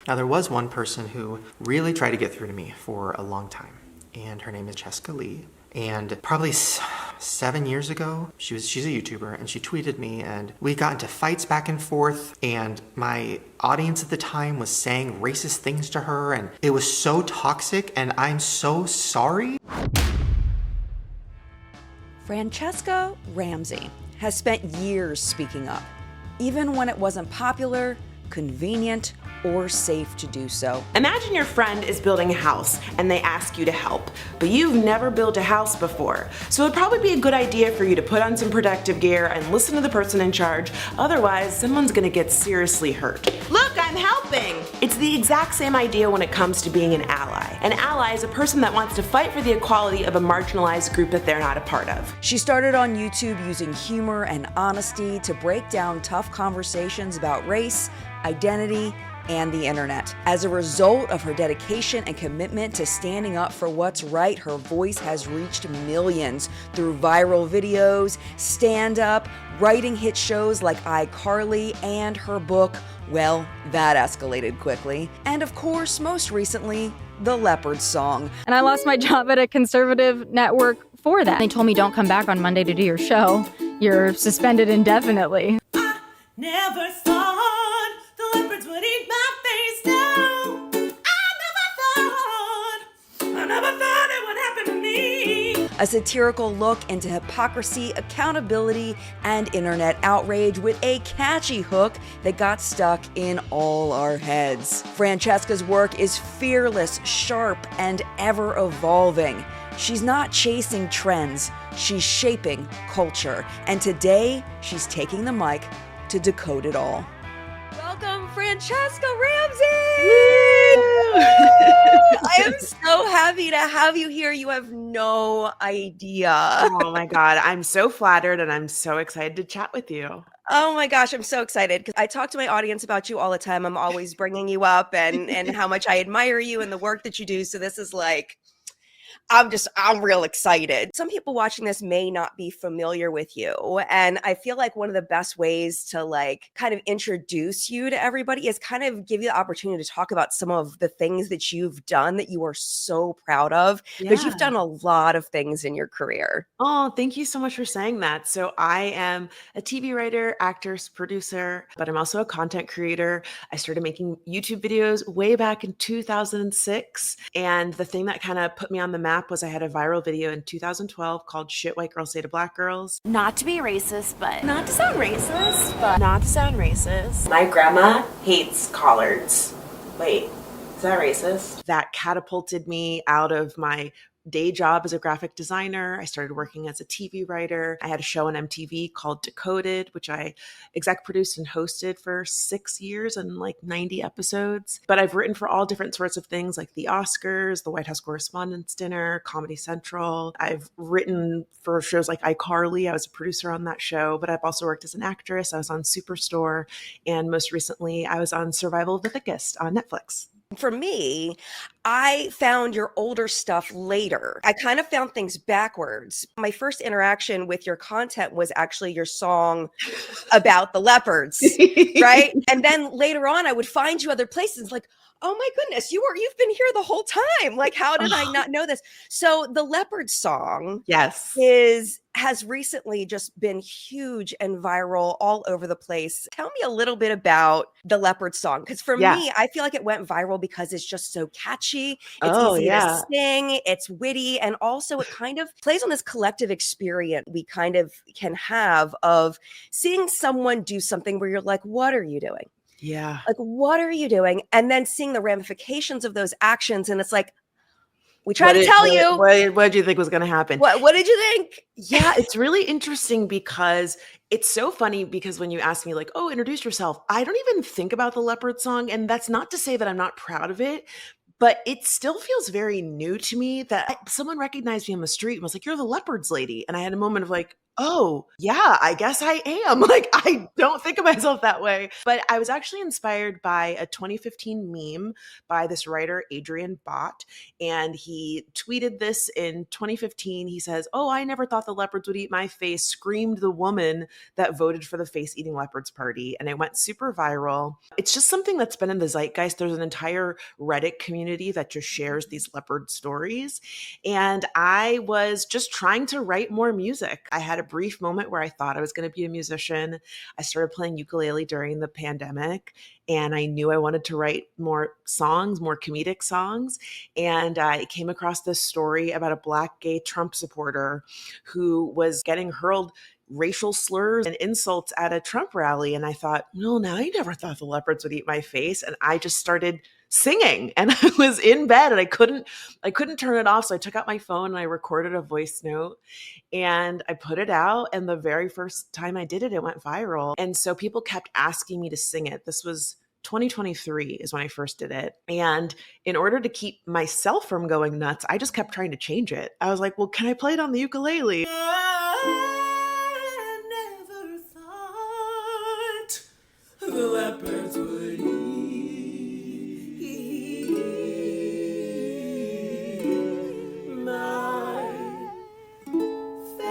Now, there was one person who really tried to get through to me for a long time, and her name is Jessica Lee. And probably 7 years ago, she's a YouTuber, and she tweeted me, and we got into fights back and forth, and my audience at the time was saying racist things to her, and it was so toxic, and I'm so sorry. Franchesca Ramsey has spent years speaking up, even when it wasn't popular, convenient, or safe to do so. Imagine your friend is building a house and they ask you to help, but you've never built a house before. So it'd probably be a good idea for you to put on some protective gear and listen to the person in charge, otherwise someone's gonna get seriously hurt. Look, I'm helping! It's the exact same idea when it comes to being an ally. An ally is a person that wants to fight for the equality of a marginalized group that they're not a part of. She started on YouTube using humor and honesty to break down tough conversations about race, identity, and the internet. As a result of her dedication and commitment to standing up for what's right, her voice has reached millions through viral videos, stand-up, writing hit shows like iCarly, and her book, well, that escalated quickly. And of course, most recently, the Leopards song. And I lost my job at a conservative network for that. They told me, don't come back on Monday to do your show. You're suspended indefinitely. I never thought the leopards would eat my face down. I never thought it would happen to me. A satirical look into hypocrisy, accountability, and internet outrage with a catchy hook that got stuck in all our heads. Franchesca's work is fearless, sharp, and ever evolving. She's not chasing trends, she's shaping culture. And today, she's taking the mic to decode it all. Welcome, Franchesca Ramsey! I am so happy to have you here. You have no idea. Oh my God, I'm so flattered and I'm so excited to chat with you. Oh my gosh, I'm so excited because I talk to my audience about you all the time. I'm always bringing you up and how much I admire you and the work that you do. So this is like, I'm real excited. Some people watching this may not be familiar with you. And I feel like one of the best ways to like kind of introduce you to everybody is kind of give you the opportunity to talk about some of the things that you've done that you are so proud of, because you've done a lot of things in your career. Oh, thank you so much for saying that. So I am a TV writer, actress, producer, but I'm also a content creator. I started making YouTube videos way back in 2006. And the thing that kind of put me on the map was I had a viral video in 2012 called Shit White Girls Say to Black Girls. Not to be racist, but not to sound racist, but not to sound racist. My grandma hates collards. Wait, is that racist? That catapulted me out of my day job as a graphic designer. I started working as a TV writer. I had a show on MTV called Decoded, which I exec produced and hosted for 6 years and like 90 episodes. But I've written for all different sorts of things like the Oscars, the White House Correspondents' Dinner, Comedy Central. I've written for shows like iCarly. I was a producer on that show, but I've also worked as an actress. I was on Superstore. And most recently, I was on Survival of the Thickest on Netflix. For me, I found your older stuff later. I kind of found things backwards. My first interaction with your content was actually your song about the leopards, right? And then later on, I would find you other places like, oh my goodness, you've been here the whole time. Like, how did I not know this? So the Leopard song has recently just been huge and viral all over the place. Tell me a little bit about the Leopard song. Because for me, I feel like it went viral because it's just so catchy. It's easy to sing. It's witty. And also it kind of plays on this collective experience we kind of can have of seeing someone do something where you're like, what are you doing? Yeah. Like, what are you doing? And then seeing the ramifications of those actions. And it's like, we tried to tell you. What did you think was going to happen? What did you think? Yeah, it's really interesting because it's so funny because when you ask me like, oh, introduce yourself, I don't even think about the Leopard song. And that's not to say that I'm not proud of it, but it still feels very new to me that someone recognized me on the street and was like, you're the Leopards lady. And I had a moment of like, oh, yeah, I guess I am. Like, I don't think of myself that way. But I was actually inspired by a 2015 meme by this writer, Adrian Bott. And he tweeted this in 2015. He says, "Oh, I never thought the leopards would eat my face," screamed the woman that voted for the face eating leopards party. And it went super viral. It's just something that's been in the zeitgeist. There's an entire Reddit community that just shares these leopard stories. And I was just trying to write more music. I had a brief moment where I thought I was going to be a musician. I started playing ukulele during the pandemic, and I knew I wanted to write more songs, more comedic songs. And I came across this story about a Black gay Trump supporter who was getting hurled racial slurs and insults at a Trump rally. And I thought, no, now I never thought the leopards would eat my face. And I just started singing, and I was in bed and I couldn't turn it off. So I took out my phone and I recorded a voice note and I put it out. And the very first time I did it, it went viral. And so people kept asking me to sing it. This was 2023 is when I first did it. And in order to keep myself from going nuts, I just kept trying to change it. I was like, well, can I play it on the ukulele? I never thought the leopards would eat my face,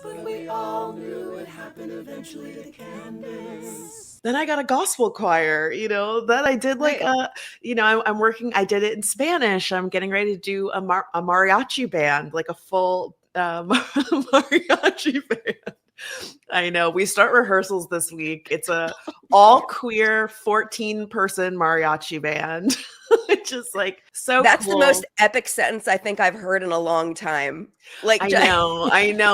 but we all knew it happened eventually to Candace. Then I got a gospel choir, then I did like I'm working, I did it in Spanish. I'm getting ready to do a mariachi band, like a full mariachi band. I know. We start rehearsals this week. It's a all queer 14-person mariachi band. It's just like so That's cool. the most epic sentence I think I've heard in a long time. Like, I know.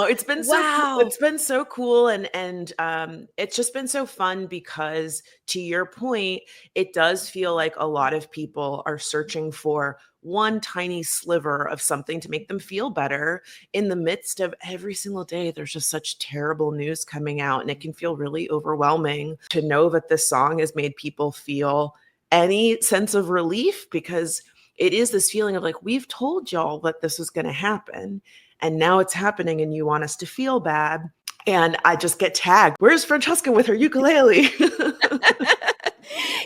It's been Wow. it's been so cool, and it's just been so fun because, to your point, it does feel like a lot of people are searching for one tiny sliver of something to make them feel better in the midst of every single day. There's just such terrible news coming out, and it can feel really overwhelming to know that this song has made people feel any sense of relief, because it is this feeling of like, we've told y'all that this was going to happen, and now it's happening and you want us to feel bad. And I just get tagged, "Where's Franchesca with her ukulele?"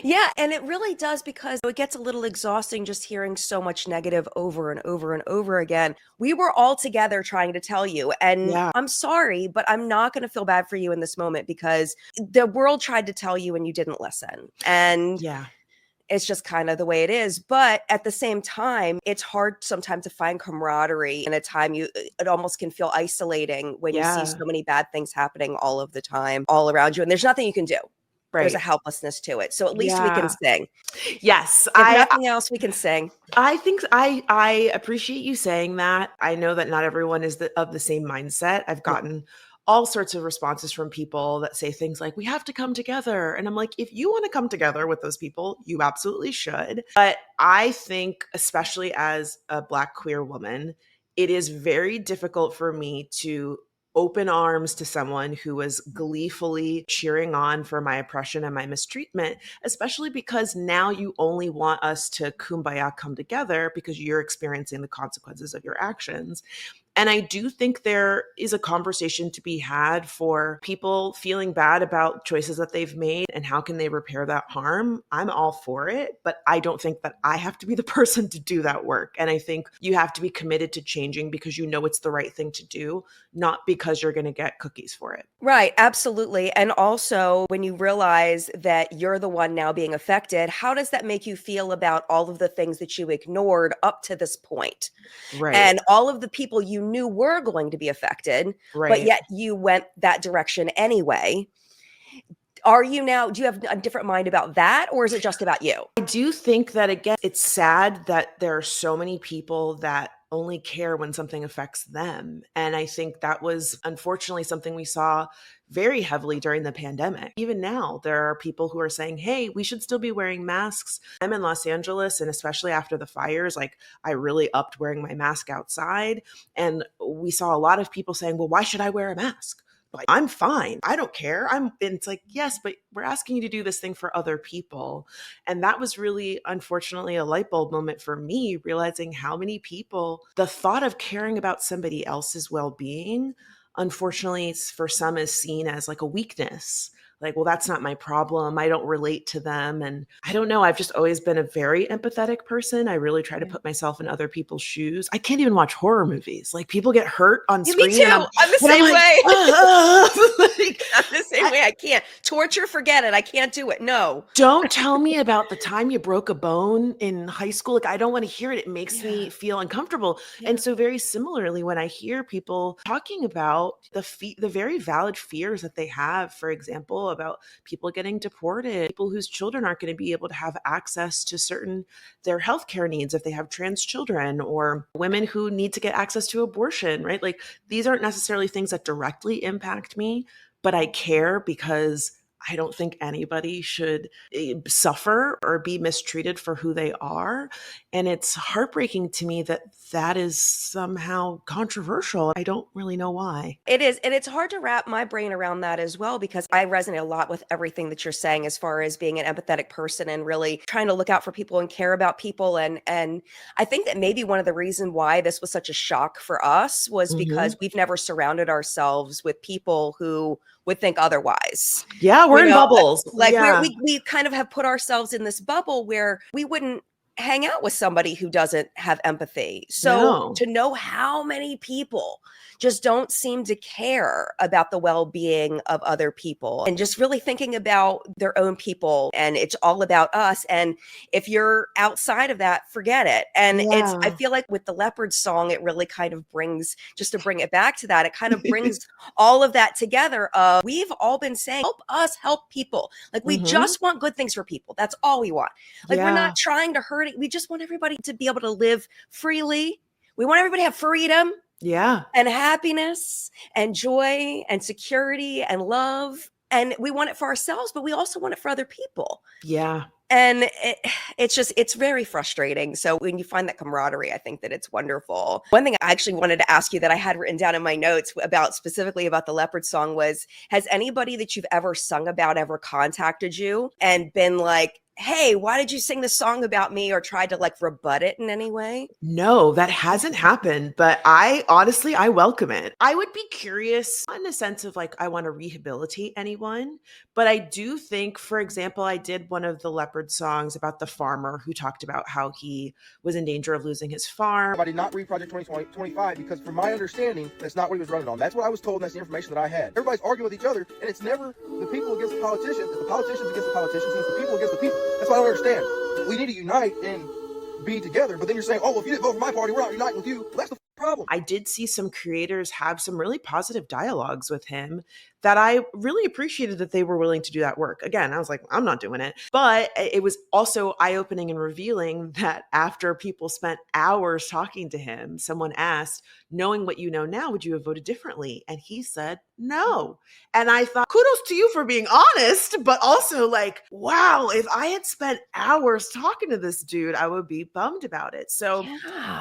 Yeah, and it really does, because it gets a little exhausting just hearing so much negative over and over and over again. We were all together trying to tell you, and Yeah. I'm sorry, but I'm not going to feel bad for you in this moment, because the world tried to tell you and you didn't listen. And Yeah. it's just kind of the way it is. But at the same time, it's hard sometimes to find camaraderie in a time it almost can feel isolating when you see Yeah. so many bad things happening all of the time, all around you, and there's nothing you can do. There's a Right. helplessness to it. So at least we can Yeah. sing. Yes. If nothing else, we can sing. I think I appreciate you saying that. I know that not everyone is of the same mindset. I've gotten all sorts of responses from people that say things like, "We have to come together." And I'm like, if you want to come together with those people, you absolutely should. But I think, especially as a Black queer woman, it is very difficult for me to open arms to someone who was gleefully cheering on for my oppression and my mistreatment, especially because now you only want us to kumbaya come together because you're experiencing the consequences of your actions. And I do think there is a conversation to be had for people feeling bad about choices that they've made and how can they repair that harm. I'm all for it, but I don't think that I have to be the person to do that work. And I think you have to be committed to changing because you know it's the right thing to do, not because you're going to get cookies for it. Right, absolutely. And also, when you realize that you're the one now being affected, how does that make you feel about all of the things that you ignored up to this point? Right. And all of the people you knew were going to be affected, but Right. yet you went that direction anyway. Do you have a different mind about that, or is it just about you? I do think that, again, it's sad that there are so many people that only care when something affects them. And I think that was unfortunately something we saw very heavily during the pandemic. Even now, there are people who are saying, "Hey, we should still be wearing masks." I'm in Los Angeles, and especially after the fires, like, I really upped wearing my mask outside. And we saw a lot of people saying, "Well, why should I wear a mask? but I'm fine. I don't care. And it's like, yes, but we're asking you to do this thing for other people. And that was really, unfortunately, a light bulb moment for me, realizing how many people, the thought of caring about somebody else's well-being, unfortunately, for some is seen as like a weakness. Like, well, that's not my problem. I don't relate to them. And I don't know. I've just always been a very empathetic person. I really try to put myself in other people's shoes. I can't even watch horror movies. Like, people get hurt on Yeah, screen. me too. I'm the same way. Like, I'm the same way. I can't. Torture, forget it. I can't do it. No. don't tell me about the time you broke a bone in high school. Like, I don't want to hear it. It makes me feel uncomfortable. And so very similarly, when I hear people talking about the very valid fears that they have, for example, about people getting deported, people whose children aren't going to be able to have access to their healthcare needs if they have trans children, or women who need to get access to abortion, right? Like, these aren't necessarily things that directly impact me, but I care because I don't think anybody should suffer or be mistreated for who they are. And it's heartbreaking to me that that is somehow controversial. I don't really know why. It is. And it's hard to wrap my brain around that as well, because I resonate a lot with everything that you're saying as far as being an empathetic person and really trying to look out for people and care about people. And I think that maybe one of the reasons why this was such a shock for us was because we've never surrounded ourselves with people who would think otherwise. Yeah, we're in bubbles. Like we kind of have put ourselves in this bubble where we wouldn't hang out with somebody who doesn't have empathy. So to know how many people just don't seem to care about the well-being of other people and just really thinking about their own people, and it's all about us. And if you're outside of that, forget it. And I feel like with the Leopards song, it really kind of brings, just to bring it back to that, it kind of brings all of that together. We've all been saying, help us help people. Like, we just want good things for people. That's all we want. Like, we're not trying to hurt it. We just want everybody to be able to live freely. We want everybody to have freedom. And happiness and joy and security and love. And we want it for ourselves, but we also want it for other people. And it's very frustrating. So when you find that camaraderie, I think that it's wonderful. One thing I actually wanted to ask you that I had written down in my notes specifically about the Leopard song was, has anybody that you've ever sung about ever contacted you and been like, hey, why did you sing this song about me, or tried to like rebut it in any way? No, that hasn't happened, but I welcome it. I would be curious in the sense of like, I want to rehabilitate anyone, but I do think, for example, I did one of the Leopard songs about the farmer who talked about how he was in danger of losing his farm. I did not read Project 2025 because, from my understanding, that's not what he was running on. That's what I was told, and that's the information that I had. Everybody's arguing with each other, and it's never the people against the politicians. It's the politicians against the politicians, and it's the people against the people. That's what I don't understand. We need to unite and be together, but then you're saying, oh, well, if you didn't vote for my party, we're not uniting with you. Well, that's the problem. I did see some creators have some really positive dialogues with him that I really appreciated, that they were willing to do that work. Again, I was like, I'm not doing it. But it was also eye-opening and revealing that after people spent hours talking to him, someone asked, knowing what you know now, would you have voted differently? And he said, no. And I thought, kudos to you for being honest, but also like, wow, if I had spent hours talking to this dude, I would be bummed about it. So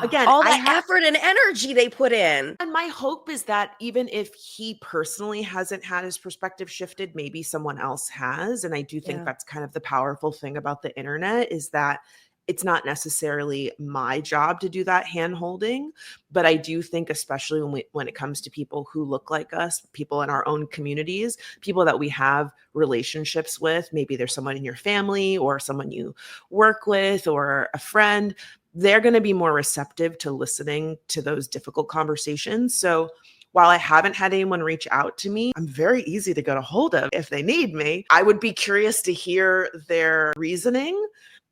again, all the effort and energy they put in. And my hope is that even if he personally hasn't had his perspective shifted, maybe someone else has. And I do think that's kind of the powerful thing about the internet, is that it's not necessarily my job to do that hand holding, but I do think, especially when it comes to people who look like us, people in our own communities, people that we have relationships with, maybe there's someone in your family or someone you work with or a friend, they're going to be more receptive to listening to those difficult conversations. So while I haven't had anyone reach out to me, I'm very easy to get a hold of if they need me. I would be curious to hear their reasoning,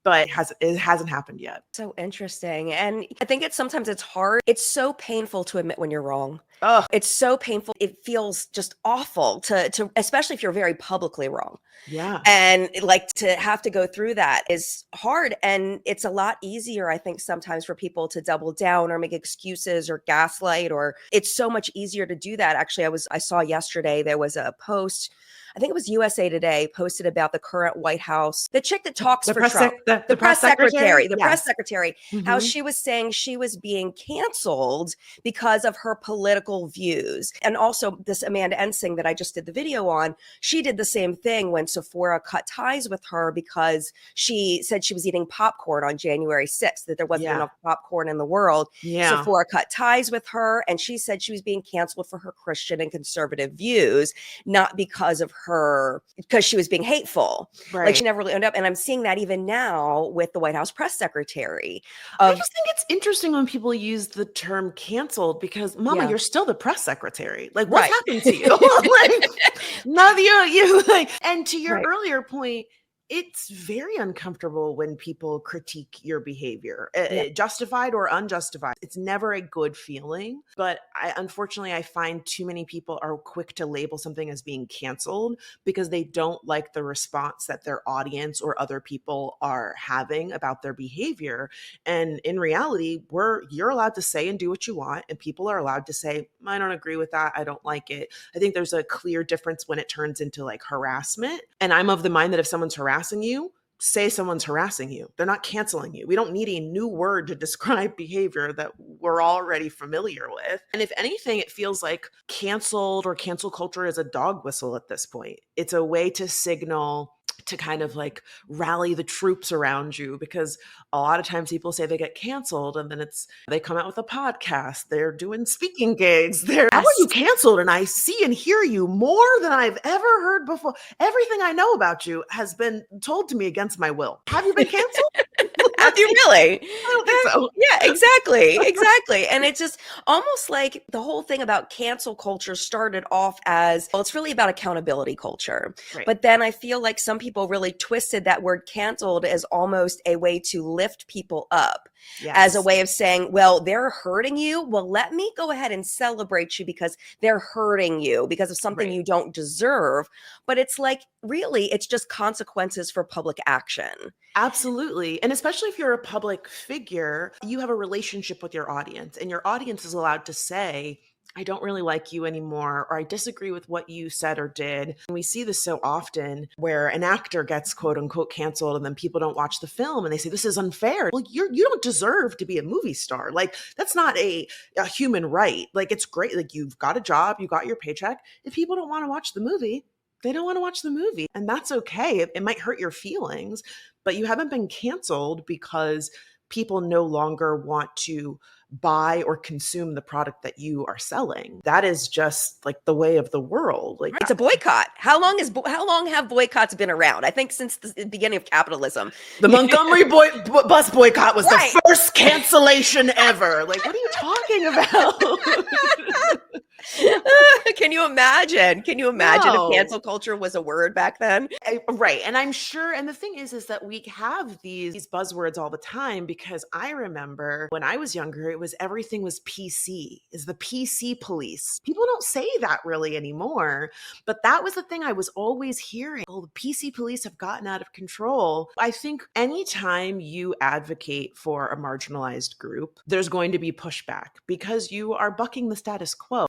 but it hasn't happened yet. So interesting. And I think sometimes it's hard. It's so painful to admit when you're wrong. Oh, it's so painful. It feels just awful to especially if you're very publicly wrong. Yeah. And like to have to go through that is hard. And it's a lot easier, I think, sometimes for people to double down or make excuses or gaslight, or it's so much easier to do that. Actually, I saw yesterday, there was a post I think it was USA Today, posted about the current White House, the chick that talks The for press Trump. the press secretary? The Yes. press secretary, how Mhm. she was saying she was being canceled because of her political views. And also this Amanda Ensing that I just did the video on, she did the same thing when Sephora cut ties with her because she said she was eating popcorn on January 6th, that there wasn't Yeah. enough popcorn in the world. Yeah. Sephora cut ties with her, and she said she was being canceled for her Christian and conservative views, not because she was being hateful. Like Right. she never really owned up. And I'm seeing that even now with the White House press secretary. I just think it's interesting when people use the term canceled because, Mama, Yeah. you're still the press secretary. Like, what's Right. happened to you? Like, none of you like. And to your Right. earlier point, it's very uncomfortable when people critique your behavior, Yeah. justified or unjustified. It's never a good feeling. But unfortunately, I find too many people are quick to label something as being canceled because they don't like the response that their audience or other people are having about their behavior. And in reality, you're allowed to say and do what you want, and people are allowed to say, I don't agree with that. I don't like it. I think there's a clear difference when it turns into like harassment. And I'm of the mind that if someone's harassing you, say someone's harassing you. They're not canceling you. We don't need a new word to describe behavior that we're already familiar with. And if anything, it feels like canceled or cancel culture is a dog whistle at this point. It's a way to signal to kind of like rally the troops around you, because a lot of times people say they get canceled and then they come out with a podcast, they're doing speaking gigs, how are you canceled? And I see and hear you more than I've ever heard before. Everything I know about you has been told to me against my will. Have you been canceled? Have you really? I don't think so. Yeah, exactly. And it's just almost like the whole thing about cancel culture started off as, well, it's really about accountability culture. Right. But then I feel like some people really twisted that word canceled as almost a way to lift people up, as a way of saying, well, they're hurting you. Well, let me go ahead and celebrate you because they're hurting you because of something you don't deserve. But it's like, really, it's just consequences for public action. Absolutely. And especially if you're a public figure, you have a relationship with your audience, and your audience is allowed to say, I don't really like you anymore, or I disagree with what you said or did. And we see this so often where an actor gets quote unquote canceled and then people don't watch the film and they say, this is unfair. Well, you don't deserve to be a movie star. Like, that's not a human right. Like, it's great. Like, you've got a job, you got your paycheck. If people don't want to watch the movie, they don't want to watch the movie. And that's okay. It might hurt your feelings, but you haven't been canceled because people no longer want to buy or consume the product that you are selling. That is just like the way of the world. Like, It's a boycott. How long have boycotts been around? I think since the beginning of capitalism. the Montgomery bus boycott was Right. the first cancellation ever. Like, what are you talking about? Can you imagine? No. If cancel culture was a word back then? Right. And I'm sure, and the thing is that we have these buzzwords all the time, because I remember when I was younger, everything was PC, is the PC police. People don't say that really anymore, but that was the thing I was always hearing. Oh, the PC police have gotten out of control. I think anytime you advocate for a marginalized group, there's going to be pushback because you are bucking the status quo.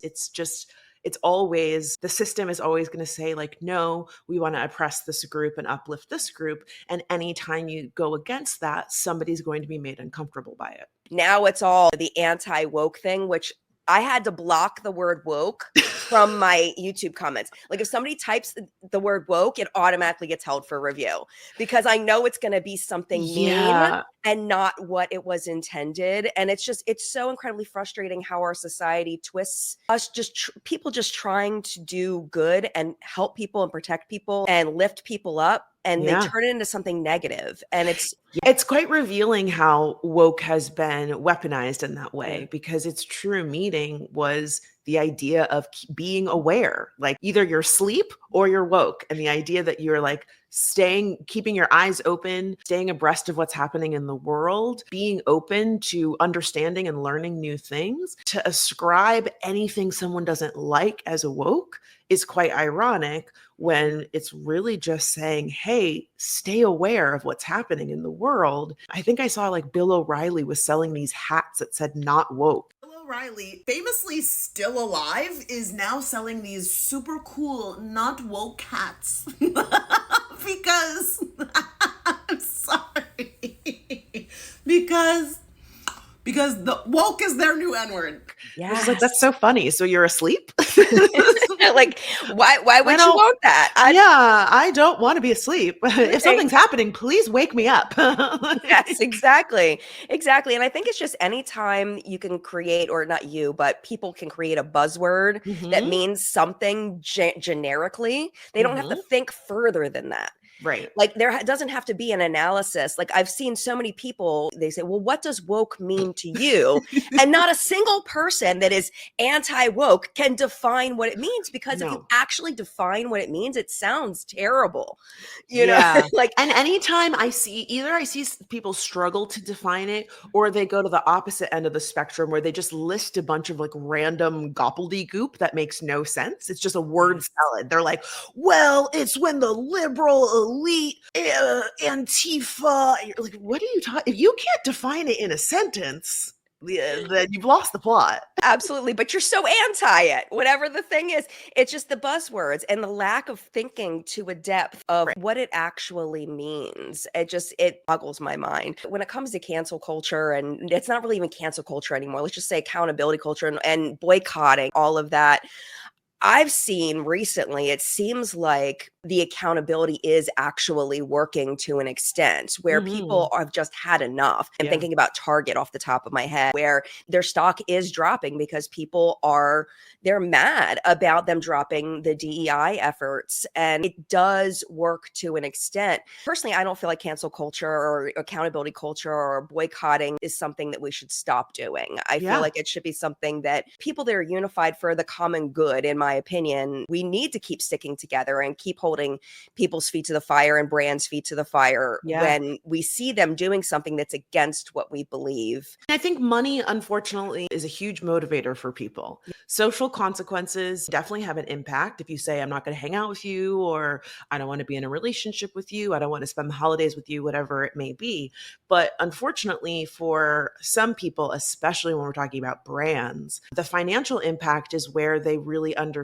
It's always, the system is always going to say, like, no, we want to oppress this group and uplift this group. And anytime you go against that, somebody's going to be made uncomfortable by it. Now it's all the anti-woke thing, which I had to block the word woke from my YouTube comments. Like, if somebody types the word woke, it automatically gets held for review because I know it's going to be something mean and not what it was intended. And it's so incredibly frustrating how our society twists us, people just trying to do good and help people and protect people and lift people up. And they turn it into something negative. And it's quite revealing how woke has been weaponized in that way, because its true meaning was the idea of being aware. Like, either you're asleep or you're woke. And the idea that you're like keeping your eyes open, staying abreast of what's happening in the world, being open to understanding and learning new things. To ascribe anything someone doesn't like as a woke is quite ironic, when it's really just saying, hey, stay aware of what's happening in the world. I think I saw like Bill O'Reilly was selling these hats that said not woke. Bill Riley, famously still alive, is now selling these super cool, not woke hats. Because, I'm sorry. Because the woke is their new N-word. I was like, that's so funny. So you're asleep? Like, why would you want that? I don't want to be asleep. If something's happening, please wake me up. Yes, exactly. Exactly. And I think it's just anytime you can create, or not you, but people can create a buzzword that means something generically, they don't have to think further than that. Right. Like doesn't have to be an analysis. Like I've seen so many people, they say, well, what does woke mean to you? And not a single person that is anti-woke can define what it means, because if you actually define what it means, it sounds terrible. You know, like, and anytime I see people struggle to define it, or they go to the opposite end of the spectrum where they just list a bunch of like random gobbledygook that makes no sense. It's just a word salad. They're like, well, it's when the liberal elite, Antifa. You're like, what are you talking? If you can't define it in a sentence, then you've lost the plot. Absolutely. But you're so anti it, whatever the thing is. It's just the buzzwords and the lack of thinking to a depth of what it actually means. It boggles my mind. When it comes to cancel culture, and it's not really even cancel culture anymore, let's just say accountability culture and boycotting, all of that. I've seen recently, it seems like the accountability is actually working to an extent where people have just had enough. I'm thinking about Target off the top of my head, where their stock is dropping because they're mad about them dropping the DEI efforts. And it does work to an extent. Personally, I don't feel like cancel culture or accountability culture or boycotting is something that we should stop doing. I feel like it should be something that people that are unified for the common good, in my opinion, we need to keep sticking together and keep holding people's feet to the fire and brands' feet to the fire when we see them doing something that's against what we believe. I think money, unfortunately, is a huge motivator for people. Social consequences definitely have an impact. If you say, I'm not going to hang out with you, or I don't want to be in a relationship with you, I don't want to spend the holidays with you, whatever it may be. But unfortunately, for some people, especially when we're talking about brands, the financial impact is where they really understand.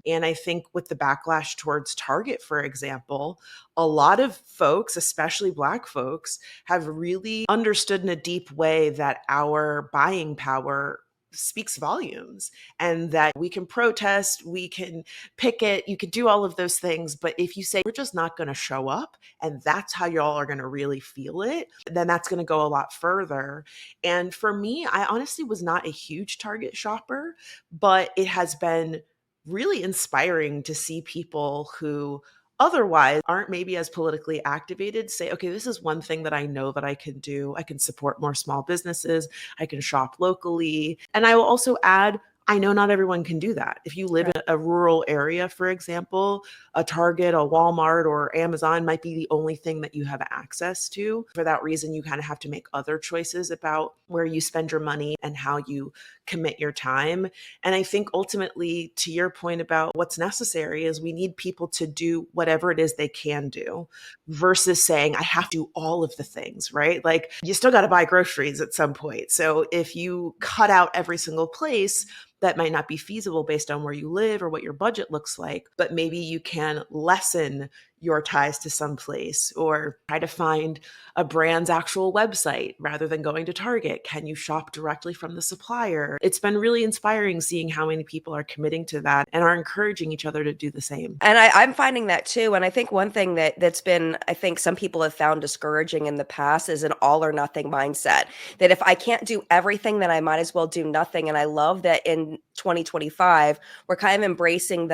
And I think with the backlash towards Target, for example, a lot of folks, especially Black folks, have really understood in a deep way that our buying power speaks volumes, and that we can protest, we can picket, you could do all of those things. But if you say, we're just not going to show up, and that's how y'all are going to really feel it, then that's going to go a lot further. And for me, I honestly was not a huge Target shopper, but it has been really inspiring to see people who otherwise aren't maybe as politically activated say, okay, this is one thing that I know that I can do. I can support more small businesses. I can shop locally. And I will also add, I know not everyone can do that. If you live in a rural area, for example, a Target, a Walmart, or Amazon might be the only thing that you have access to. For that reason, you kind of have to make other choices about where you spend your money and how you commit your time. And I think ultimately, to your point about what's necessary, is we need people to do whatever it is they can do versus saying, I have to do all of the things, right? Like, you still got to buy groceries at some point. So if you cut out every single place, that might not be feasible based on where you live or what your budget looks like, but maybe you can lessen your ties to some place, or try to find a brand's actual website rather than going to Target. Can you shop directly from the supplier? It's been really inspiring seeing how many people are committing to that and are encouraging each other to do the same. And I'm finding that too. And I think one thing that's been, I think some people have found discouraging in the past is an all or nothing mindset. That if I can't do everything, then I might as well do nothing. And I love that in 2025, we're kind of embracing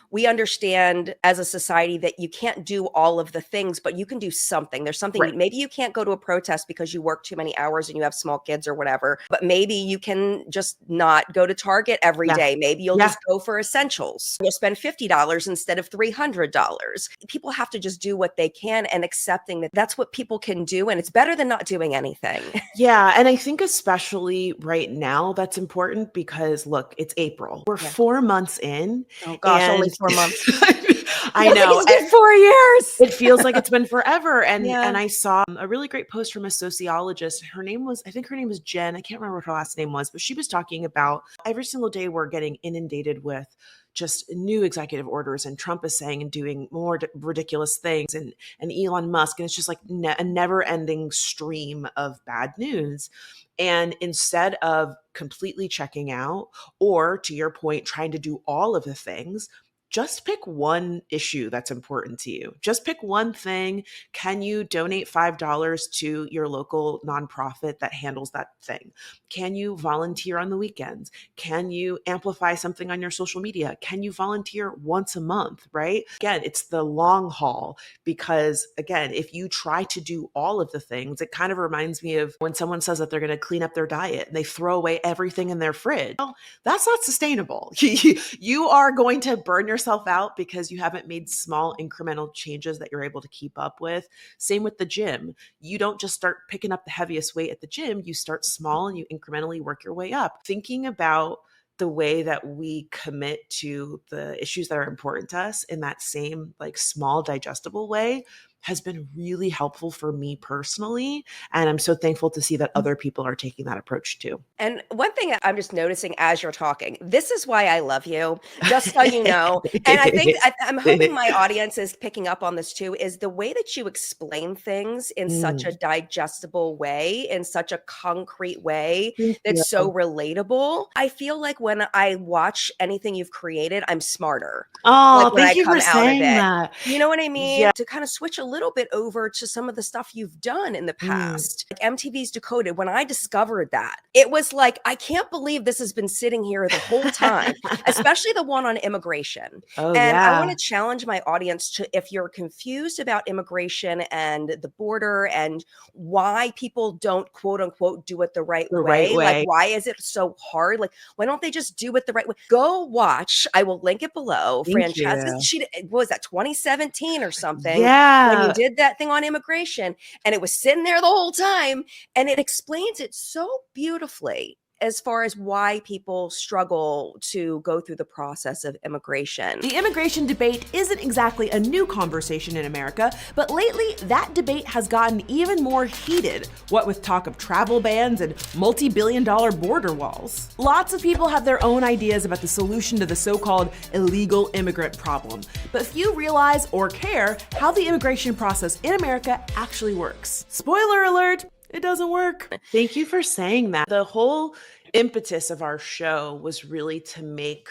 we understand as a society that you can't do all of the things, but you can do something. There's something, maybe you can't go to a protest because you work too many hours and you have small kids or whatever, but maybe you can just not go to Target every day. Maybe you'll just go for essentials. You'll spend $50 instead of $300. People have to just do what they can, and accepting that that's what people can do. And it's better than not doing anything. Yeah. And I think especially right now, that's important because look, it's April. We're 4 months in. Oh gosh, only 4 months. I know. It's been 4 years. It feels like it's been forever. And Yeah. I saw a really great post from a sociologist. I think her name was Jen. I can't remember what her last name was, but she was talking about every single day we're getting inundated with just new executive orders, and Trump is saying and doing more ridiculous things, and Elon Musk, and it's just like a never-ending stream of bad news. And instead of completely checking out, or to your point, trying to do all of the things, just pick one issue that's important to you. Just pick one thing. Can you donate $5 to your local nonprofit that handles that thing? Can you volunteer on the weekends? Can you amplify something on your social media? Can you volunteer once a month, right? Again, it's the long haul, because again, if you try to do all of the things, it kind of reminds me of when someone says that they're going to clean up their diet and they throw away everything in their fridge. Well, that's not sustainable. You are going to burn yourself out because you haven't made small incremental changes that you're able to keep up with. Same with the gym. You don't just start picking up the heaviest weight at the gym. You start small and you incrementally work your way up. Thinking about the way that we commit to the issues that are important to us in that same like small digestible way has been really helpful for me personally. And I'm so thankful to see that other people are taking that approach too. And one thing I'm just noticing as you're talking, this is why I love you, just so you know. And I think I'm hoping my audience is picking up on this too, is the way that you explain things in such a digestible way, in such a concrete way that's so relatable. I feel like when I watch anything you've created, I'm smarter. Oh, like when thank I you come for out of saying it. that. You know what I mean? Yeah. To kind of switch a little bit over to some of the stuff you've done in the past. Like MTV's Decoded, when I discovered that, it was like, I can't believe this has been sitting here the whole time, especially the one on immigration. Oh, And I want yeah. to challenge my audience to, if you're confused about immigration and the border and why people don't quote unquote do it the right The right way, like way. why is it so hard? Like, why don't they just do it the right way? Go watch, I will link it below, Thank Franchesca. you. What was that, 2017 or something? When you Yeah. did that thing on immigration, and it was sitting there the whole time, and it explains it so beautifully as far as why people struggle to go through the process of immigration. The immigration debate isn't exactly a new conversation in America, but lately that debate has gotten even more heated, what with talk of travel bans and multi-billion-dollar border walls. Lots of people have their own ideas about the solution to the so-called illegal immigrant problem, but few realize or care how the immigration process in America actually works. Spoiler alert! It doesn't work. Thank you for saying that. The whole impetus of our show was really to make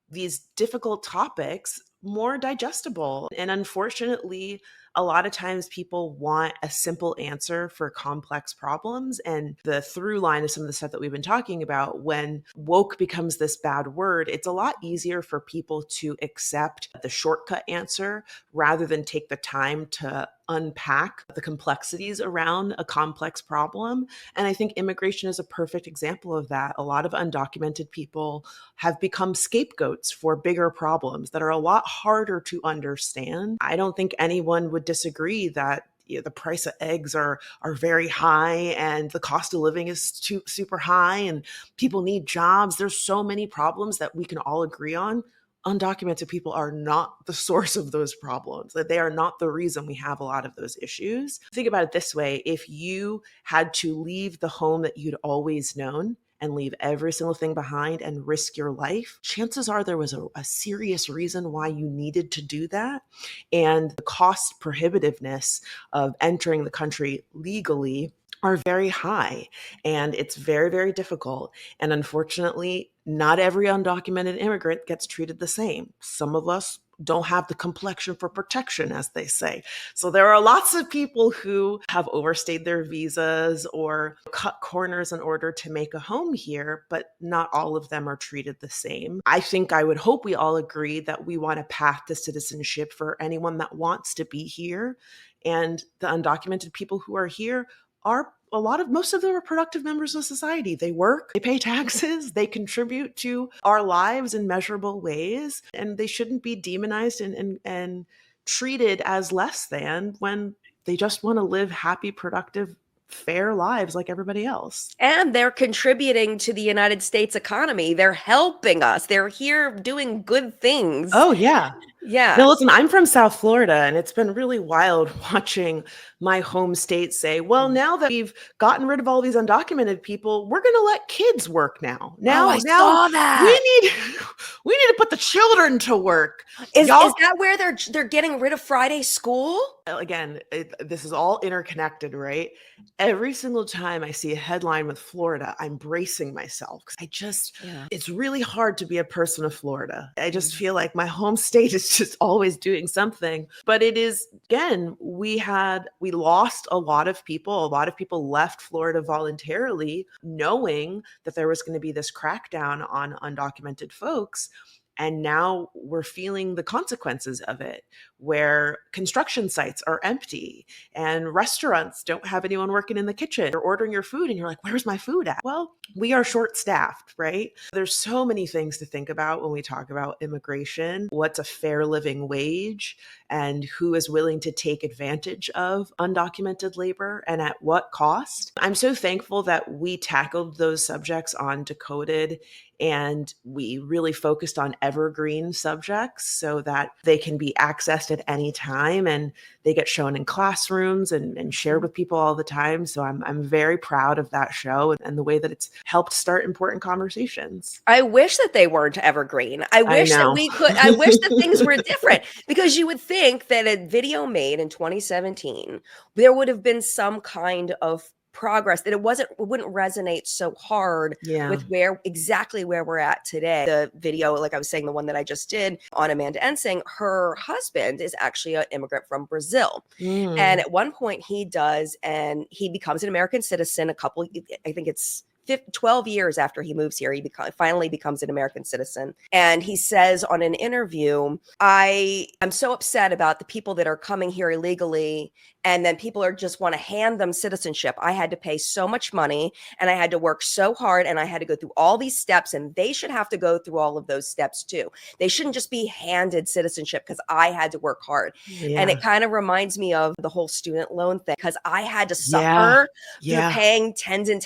these difficult topics more digestible. And unfortunately, a lot of times people want a simple answer for complex problems. And the through line of some of the stuff that we've been talking about, when woke becomes this bad word, it's a lot easier for people to accept the shortcut answer rather than take the time to unpack the complexities around a complex problem. And I think immigration is a perfect example of that. A lot of undocumented people have become scapegoats for bigger problems that are a lot harder to understand. I don't think anyone would disagree that the price of eggs are very high and the cost of living is super high and people need jobs. There's so many problems that we can all agree on. Undocumented people are not the source of those problems. That they are not the reason we have a lot of those issues. Think about it this way. If you had to leave the home that you'd always known and leave every single thing behind and risk your life, chances are there was a serious reason why you needed to do that. And the cost prohibitiveness of entering the country legally are very high, and it's very, very difficult. And unfortunately, not every undocumented immigrant gets treated the same. Some of us don't have the complexion for protection, as they say. So there are lots of people who have overstayed their visas or cut corners in order to make a home here, but not all of them are treated the same. I would hope we all agree that we want a path to citizenship for anyone that wants to be here. And the undocumented people who are here are most of them are productive members of society. They work, they pay taxes, they contribute to our lives in measurable ways, and they shouldn't be demonized and treated as less than when they just want to live happy, productive, fair lives like everybody else. And they're contributing to the United States economy. They're helping us. They're here doing good things. Oh, yeah. Yeah. No, listen, I'm from South Florida, and it's been really wild watching my home state say, well, now that we've gotten rid of all these undocumented people, we're going to let kids work now. Oh, I Now saw that. we need to put the children to work. Is Y'all, that where they're getting rid of Friday school? again, this is all interconnected, right? Every single time I see a headline with Florida, I'm bracing myself because it's really hard to be a person of Florida. I just feel like my home state is just always doing something. But it is, again, we lost a lot of people. A lot of people left Florida voluntarily, knowing that there was going to be this crackdown on undocumented folks. And now we're feeling the consequences of it, where construction sites are empty and restaurants don't have anyone working in the kitchen. You're ordering your food and you're like, where's my food at? Well, we are short staffed, right? There's so many things to think about when we talk about immigration. What's a fair living wage, and who is willing to take advantage of undocumented labor and at what cost? I'm so thankful that we tackled those subjects on Decoded, and we really focused on evergreen subjects so that they can be accessed at any time and they get shown in classrooms and shared with people all the time. So I'm very proud of that show and the way that it's helped start important conversations. I wish that they weren't evergreen. I wish that know. we could, I wish that things were different, because you would think that a video made in 2017, there would have been some kind of progress, that it wouldn't resonate so hard with exactly where we're at today. The video, like I was saying, the one that I just did on Amanda Ensing, her husband is actually an immigrant from Brazil. And at one point he does, and he becomes an American citizen I think it's 12 years after he moves here, he finally becomes an American citizen. And he says on an interview, I'm so upset about the people that are coming here illegally, and then people just want to hand them citizenship. I had to pay so much money, and I had to work so hard, and I had to go through all these steps, and they should have to go through all of those steps too. They shouldn't just be handed citizenship because I had to work hard. And it kind of reminds me of the whole student loan thing, because I had to suffer through paying tens and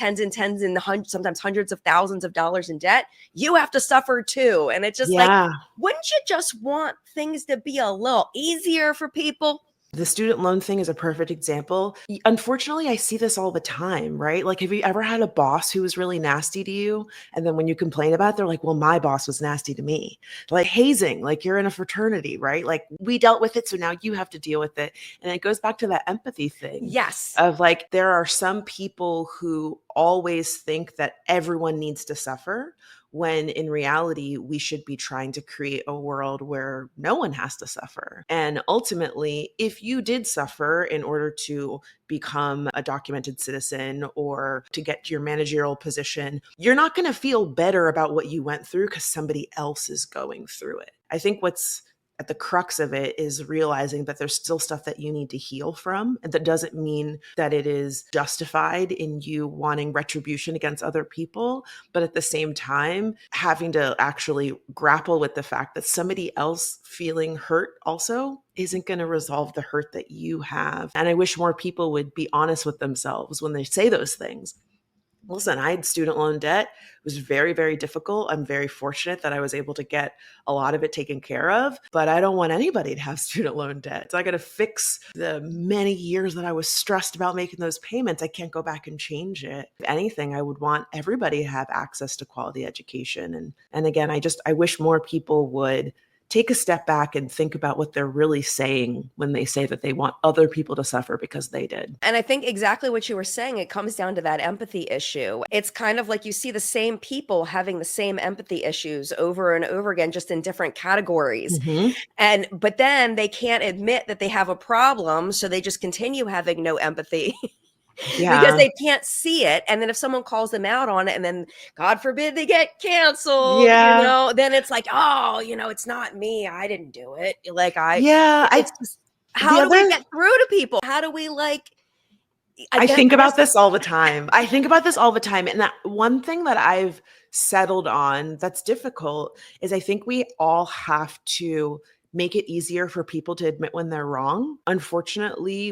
sometimes hundreds of thousands of dollars in debt. You have to suffer too. And it's just like, wouldn't you just want things to be a little easier for people? The student loan thing is a perfect example. Unfortunately, I see this all the time, right? Like, have you ever had a boss who was really nasty to you? And then when you complain about it, they're like, well, my boss was nasty to me. Like hazing, like you're in a fraternity, right? Like, we dealt with it, so now you have to deal with it. And it goes back to that empathy thing. Yes. Of like, there are some people who always think that everyone needs to suffer, when in reality, we should be trying to create a world where no one has to suffer. And ultimately, if you did suffer in order to become a documented citizen or to get to your managerial position, you're not going to feel better about what you went through because somebody else is going through it. I think what's at the crux of it is realizing that there's still stuff that you need to heal from. And that doesn't mean that it is justified in you wanting retribution against other people. But at the same time, having to actually grapple with the fact that somebody else feeling hurt also isn't going to resolve the hurt that you have. And I wish more people would be honest with themselves when they say those things. Listen, I had student loan debt. It was very, very difficult. I'm very fortunate that I was able to get a lot of it taken care of, but I don't want anybody to have student loan debt. So I got to fix the many years that I was stressed about making those payments. I can't go back and change it. If anything, I would want everybody to have access to quality education. And again, I wish more people would take a step back and think about what they're really saying when they say that they want other people to suffer because they did. And I think exactly what you were saying, it comes down to that empathy issue. It's kind of like you see the same people having the same empathy issues over and over again, just in different categories. But then they can't admit that they have a problem, so they just continue having no empathy. Because they can't see it. And then if someone calls them out on it, and then God forbid they get canceled, then it's like, oh, it's not me. I didn't do it. Like how do we get through to people? How do we I think about this all the time. And that one thing that I've settled on that's difficult is I think we all have to make it easier for people to admit when they're wrong. Unfortunately,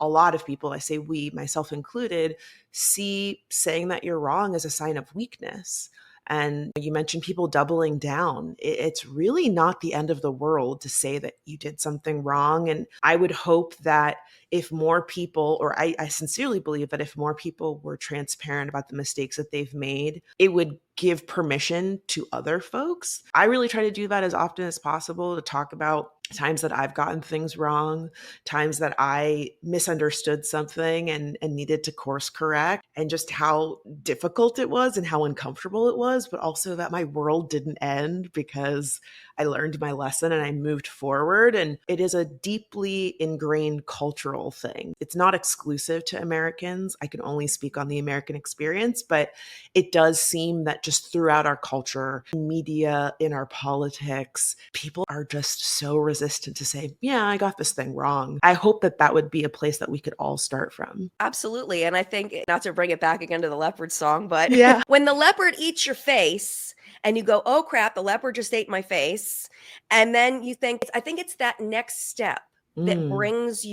a lot of people, I say we, myself included, see saying that you're wrong as a sign of weakness. And you mentioned people doubling down. It's really not the end of the world to say that you did something wrong. And I would hope that if more people, or I sincerely believe that if more people were transparent about the mistakes that they've made, it would give permission to other folks. I really try to do that as often as possible, to talk about times that I've gotten things wrong, times that I misunderstood something and needed to course correct, and just how difficult it was and how uncomfortable it was, but also that my world didn't end because I learned my lesson and I moved forward. And it is a deeply ingrained cultural thing. It's not exclusive to Americans. I can only speak on the American experience, but it does seem that just throughout our culture, media, in our politics, people are just so resistant to say, yeah, I got this thing wrong. I hope that that would be a place that we could all start from. Absolutely. And I think, not to bring it back again to the leopard song, but Yeah. when the leopard eats your face and you go, oh crap, the leopard just ate my face. And then you think, I think it's that next step that brings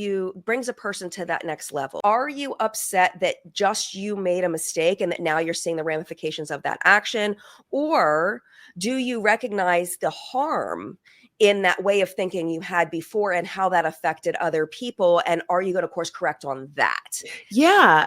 a person to that next level. Are you upset that just you made a mistake and that now you're seeing the ramifications of that action? Or do you recognize the harm in that way of thinking you had before and how that affected other people? And are you going to course correct on that? Yeah,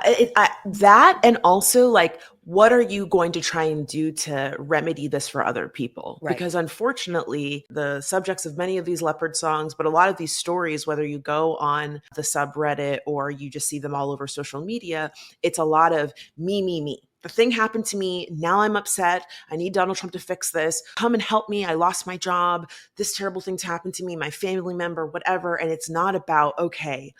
that, and also like, what are you going to try and do to remedy this for other people? Right. Because unfortunately, the subjects of many of these leopard songs, but a lot of these stories, whether you go on the subreddit or you just see them all over social media, it's a lot of me, me, me. The thing happened to me. Now I'm upset. I need Donald Trump to fix this. Come and help me. I lost my job. This terrible thing's happened to me, my family member, whatever. And it's not about, okay,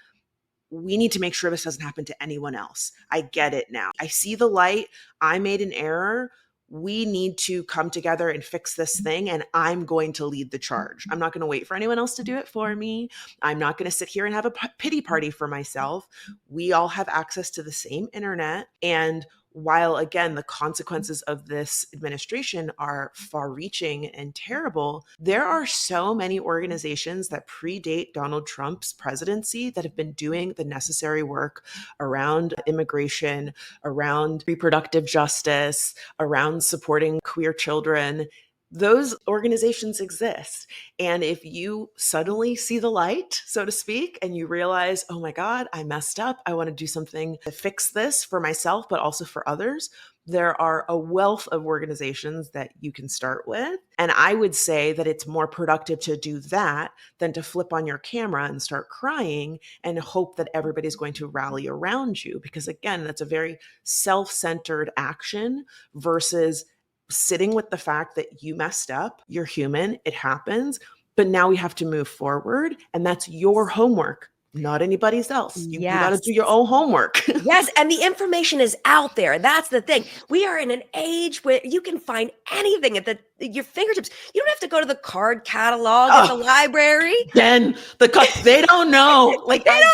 we need to make sure this doesn't happen to anyone else. I get it now. I see the light. I made an error. We need to come together and fix this thing. And I'm going to lead the charge. I'm not going to wait for anyone else to do it for me. I'm not going to sit here and have a pity party for myself. We all have access to the same internet. And while, again, the consequences of this administration are far reaching and terrible, there are so many organizations that predate Donald Trump's presidency that have been doing the necessary work around immigration, around reproductive justice, around supporting queer children. Those organizations exist. And if you suddenly see the light, so to speak, and you realize, oh my God, I messed up. I want to do something to fix this for myself, but also for others. There are a wealth of organizations that you can start with. And I would say that it's more productive to do that than to flip on your camera and start crying and hope that everybody's going to rally around you. Because again, that's a very self-centered action versus sitting with the fact that you messed up. You're human. It happens. But now we have to move forward. And that's your homework, not anybody else. You got to do your own homework. Yes. And the information is out there. That's the thing. We are in an age where you can find anything at your fingertips. You don't have to go to the card catalog at the library. Then they don't know. Like, they don't know.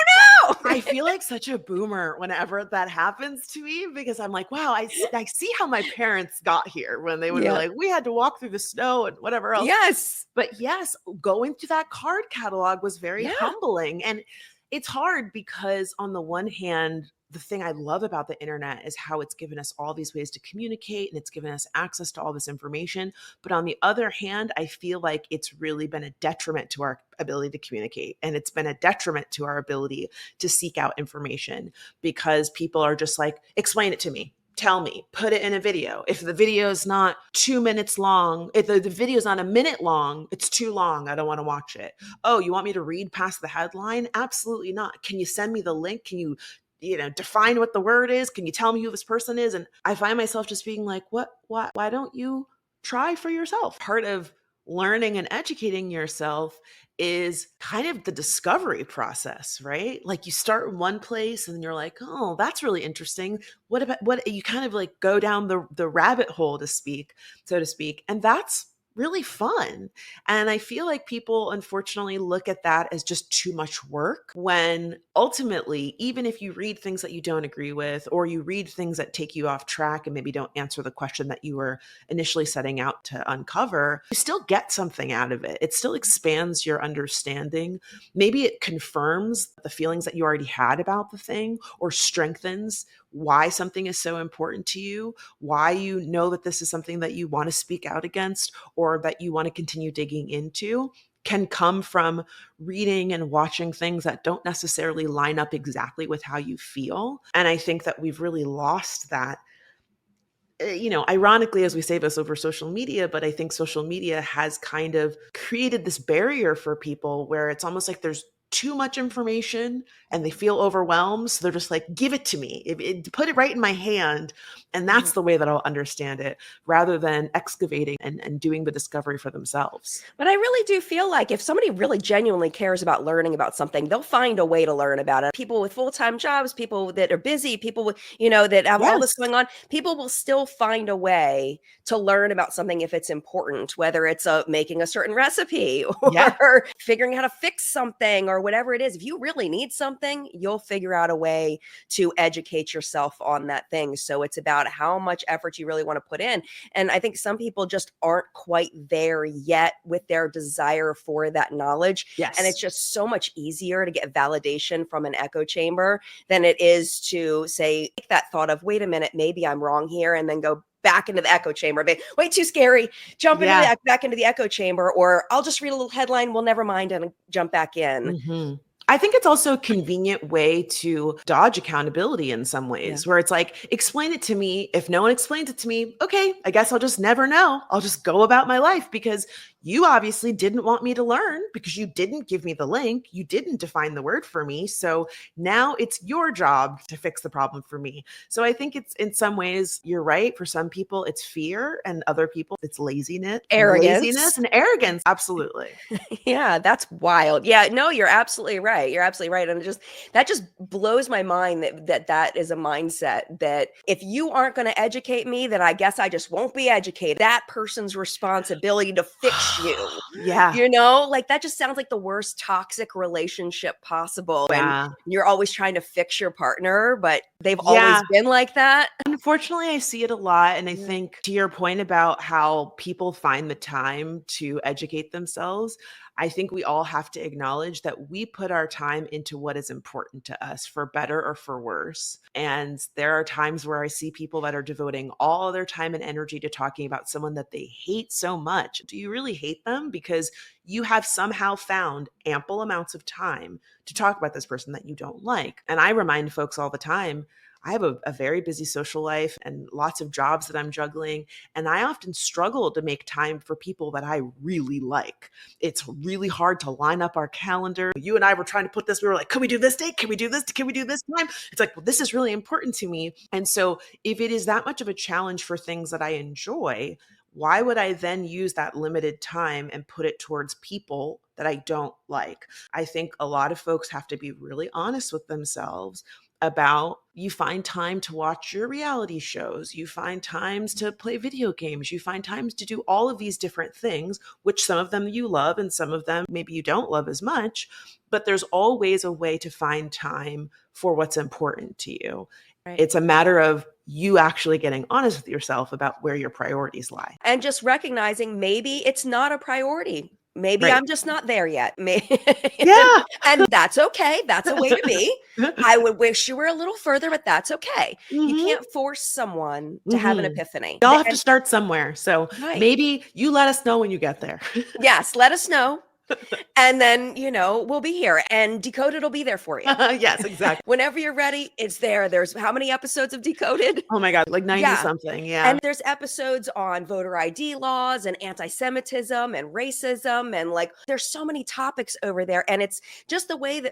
I feel like such a boomer whenever that happens to me, because I'm like, wow, I see how my parents got here when they would be like, we had to walk through the snow and whatever else. Yes. But yes, going through that card catalog was very humbling. And it's hard because on the one hand, the thing I love about the internet is how it's given us all these ways to communicate and it's given us access to all this information. But on the other hand, I feel like it's really been a detriment to our ability to communicate. And it's been a detriment to our ability to seek out information because people are just like, explain it to me. Tell me, put it in a video. If the video is not 2 minutes long, if the video is not a minute long, it's too long. I don't want to watch it. Oh, you want me to read past the headline? Absolutely not. Can you send me the link? Can you define what the word is? Can you tell me who this person is? And I find myself just being like, why don't you try for yourself? Part of learning and educating yourself is kind of the discovery process, right? Like you start in one place and you're like, oh, that's really interesting. What you kind of like go down the rabbit hole so to speak. And that's really fun. And I feel like people unfortunately look at that as just too much work, when ultimately, even if you read things that you don't agree with, or you read things that take you off track and maybe don't answer the question that you were initially setting out to uncover, you still get something out of it. It still expands your understanding. Maybe it confirms the feelings that you already had about the thing or strengthens why something is so important to you, why you know that this is something that you want to speak out against or that you want to continue digging into, can come from reading and watching things that don't necessarily line up exactly with how you feel. And I think that we've really lost that. Ironically, as we say this over social media, but I think social media has kind of created this barrier for people where it's almost like there's too much information and they feel overwhelmed. So they're just like, give it to me, put it right in my hand. And that's the way that I'll understand it, rather than excavating and doing the discovery for themselves. But I really do feel like if somebody really genuinely cares about learning about something, they'll find a way to learn about it. People with full-time jobs, people that are busy, people with, that have all this going on, people will still find a way to learn about something if it's important, whether it's making a certain recipe or figuring out how to fix something or whatever it is. If you really need something, you'll figure out a way to educate yourself on that thing. So it's about how much effort you really want to put in. And I think some people just aren't quite there yet with their desire for that knowledge. Yes. And it's just so much easier to get validation from an echo chamber than it is to say, take that thought of, wait a minute, maybe I'm wrong here, and then go back into the echo chamber. Wait, too scary. Jump into back into the echo chamber, or I'll just read a little headline. Well, never mind, and jump back in. Mm-hmm. I think it's also a convenient way to dodge accountability in some ways, where it's like, explain it to me. If no one explains it to me, okay, I guess I'll just never know. I'll just go about my life, because you obviously didn't want me to learn, because you didn't give me the link. You didn't define the word for me. So now it's your job to fix the problem for me. So I think it's, in some ways, you're right. For some people, it's fear, and other people, it's laziness, and arrogance. Absolutely. Yeah, that's wild. Yeah, no, you're absolutely right. You're absolutely right. And that just blows my mind that is a mindset that if you aren't going to educate me, then I guess I just won't be educated. That person's responsibility to fix you. Like that just sounds like the worst toxic relationship possible. And you're always trying to fix your partner, but they've always been like that. Unfortunately, I see it a lot. And I think, to your point about how people find the time to educate themselves, I think we all have to acknowledge that we put our time into what is important to us, for better or for worse. And there are times where I see people that are devoting all their time and energy to talking about someone that they hate so much. Do you really hate them? Because you have somehow found ample amounts of time to talk about this person that you don't like. And I remind folks all the time, I have a very busy social life and lots of jobs that I'm juggling. And I often struggle to make time for people that I really like. It's really hard to line up our calendar. You and I were trying to put this, we were like, can we do this date? Can we do this? Can we do this time? It's like, well, this is really important to me. And so if it is that much of a challenge for things that I enjoy, why would I then use that limited time and put it towards people that I don't like? I think a lot of folks have to be really honest with themselves about, you find time to watch your reality shows, you find times to play video games, you find times to do all of these different things, which some of them you love and some of them maybe you don't love as much, but there's always a way to find time for what's important to you. Right. It's a matter of you actually getting honest with yourself about where your priorities lie. And just recognizing maybe it's not a priority. Maybe I'm just not there yet. And that's okay. That's a way to be. I would wish you were a little further, but that's okay. You can't force someone to have an epiphany. Y'all have to start somewhere. So maybe you let us know when you get there. Yes, let us know. And then, we'll be here, and Decoded will be there for you. Yes, exactly. Whenever you're ready, it's there. There's how many episodes of Decoded? Oh my God, like 90 something. Yeah. And there's episodes on voter ID laws and anti-Semitism and racism. And there's so many topics over there. And it's just the way that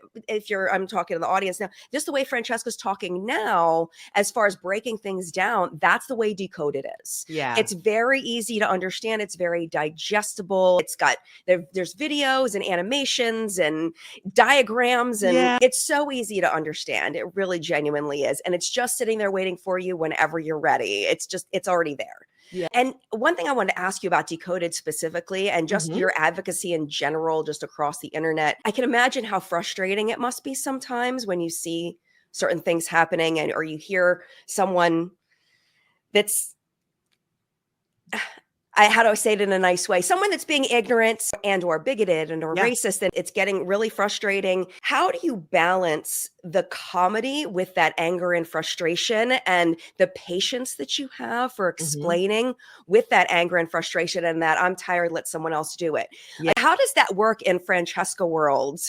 I'm talking to the audience now, just the way Franchesca's talking now, as far as breaking things down, that's the way Decoded is. Yeah. It's very easy to understand. It's very digestible. It's got, there's videos and animations and diagrams, and it's so easy to understand. It really genuinely is. And it's just sitting there waiting for you whenever you're ready. It's already there. Yeah. And one thing I wanted to ask you about Decoded specifically, and just your advocacy in general, just across the internet, I can imagine how frustrating it must be sometimes when you see certain things happening, or you hear someone that's, how do I say it in a nice way? Someone that's being ignorant and or bigoted and or Yeah. racist, and it's getting really frustrating. How do you balance the comedy with that anger and frustration and the patience that you have for explaining with that anger and frustration and that I'm tired, let someone else do it? Yeah. Like, how does that work in Franchesca world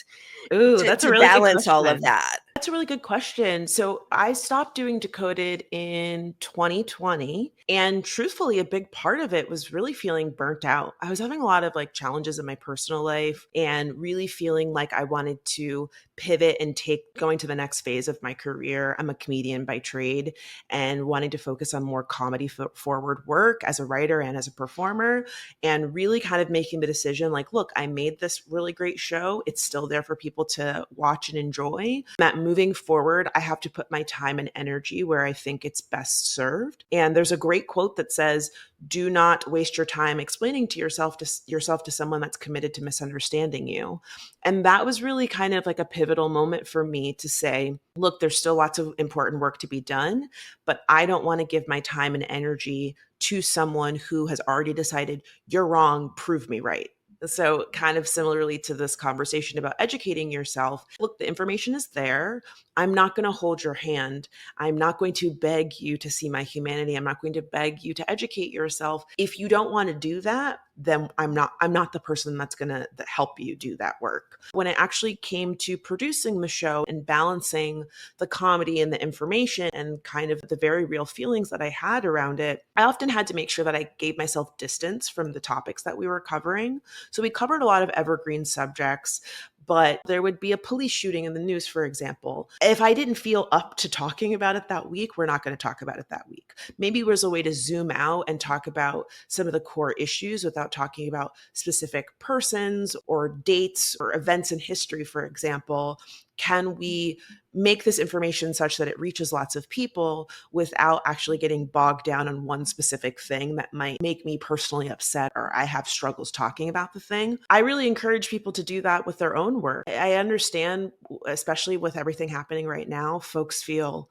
Ooh, that's a to really good balance all of question. that? That's a really good question. So I stopped doing Decoded in 2020. And truthfully, a big part of it was really feeling burnt out. I was having a lot of like challenges in my personal life and really feeling like I wanted to pivot and going to the next phase of my career. I'm a comedian by trade and wanting to focus on more comedy forward work as a writer and as a performer, and really kind of making the decision like, look, I made this really great show. It's still there for people to watch and enjoy. That moving forward, I have to put my time and energy where I think it's best served. And there's a great quote that says, do not waste your time explaining to yourself to someone that's committed to misunderstanding you. And that was really kind of like a pivotal moment for me to say, look, there's still lots of important work to be done, but I don't want to give my time and energy to someone who has already decided you're wrong, prove me right. So kind of similarly to this conversation about educating yourself, look, the information is there. I'm not going to hold your hand. I'm not going to beg you to see my humanity. I'm not going to beg you to educate yourself. If you don't want to do that, then I'm not the person that's going to help you do that work. When it actually came to producing the show and balancing the comedy and the information and kind of the very real feelings that I had around it, I often had to make sure that I gave myself distance from the topics that we were covering. So we covered a lot of evergreen subjects, but there would be a police shooting in the news, for example. If I didn't feel up to talking about it that week, we're not going to talk about it that week. Maybe there's a way to zoom out and talk about some of the core issues without talking about specific persons or dates or events in history, for example. Can we make this information such that it reaches lots of people without actually getting bogged down on one specific thing that might make me personally upset or I have struggles talking about the thing? I really encourage people to do that with their own work. I understand, especially with everything happening right now, folks feel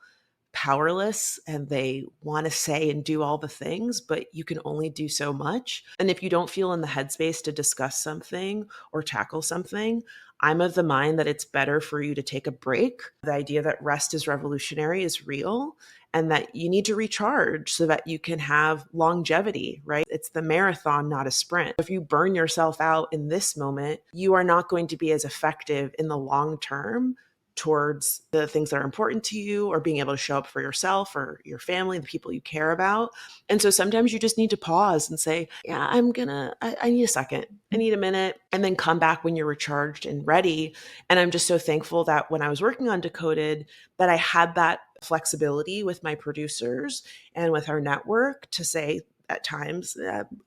powerless and they want to say and do all the things, but you can only do so much. And if you don't feel in the headspace to discuss something or tackle something, I'm of the mind that it's better for you to take a break. The idea that rest is revolutionary is real, and that you need to recharge so that you can have longevity, right? It's the marathon, not a sprint. If you burn yourself out in this moment, you are not going to be as effective in the long term towards the things that are important to you or being able to show up for yourself or your family, the people you care about. And so sometimes you just need to pause and say, yeah, I need a second. I need a minute, and then come back when you're recharged and ready. And I'm just so thankful that when I was working on Decoded, that I had that flexibility with my producers and with our network to say, at times,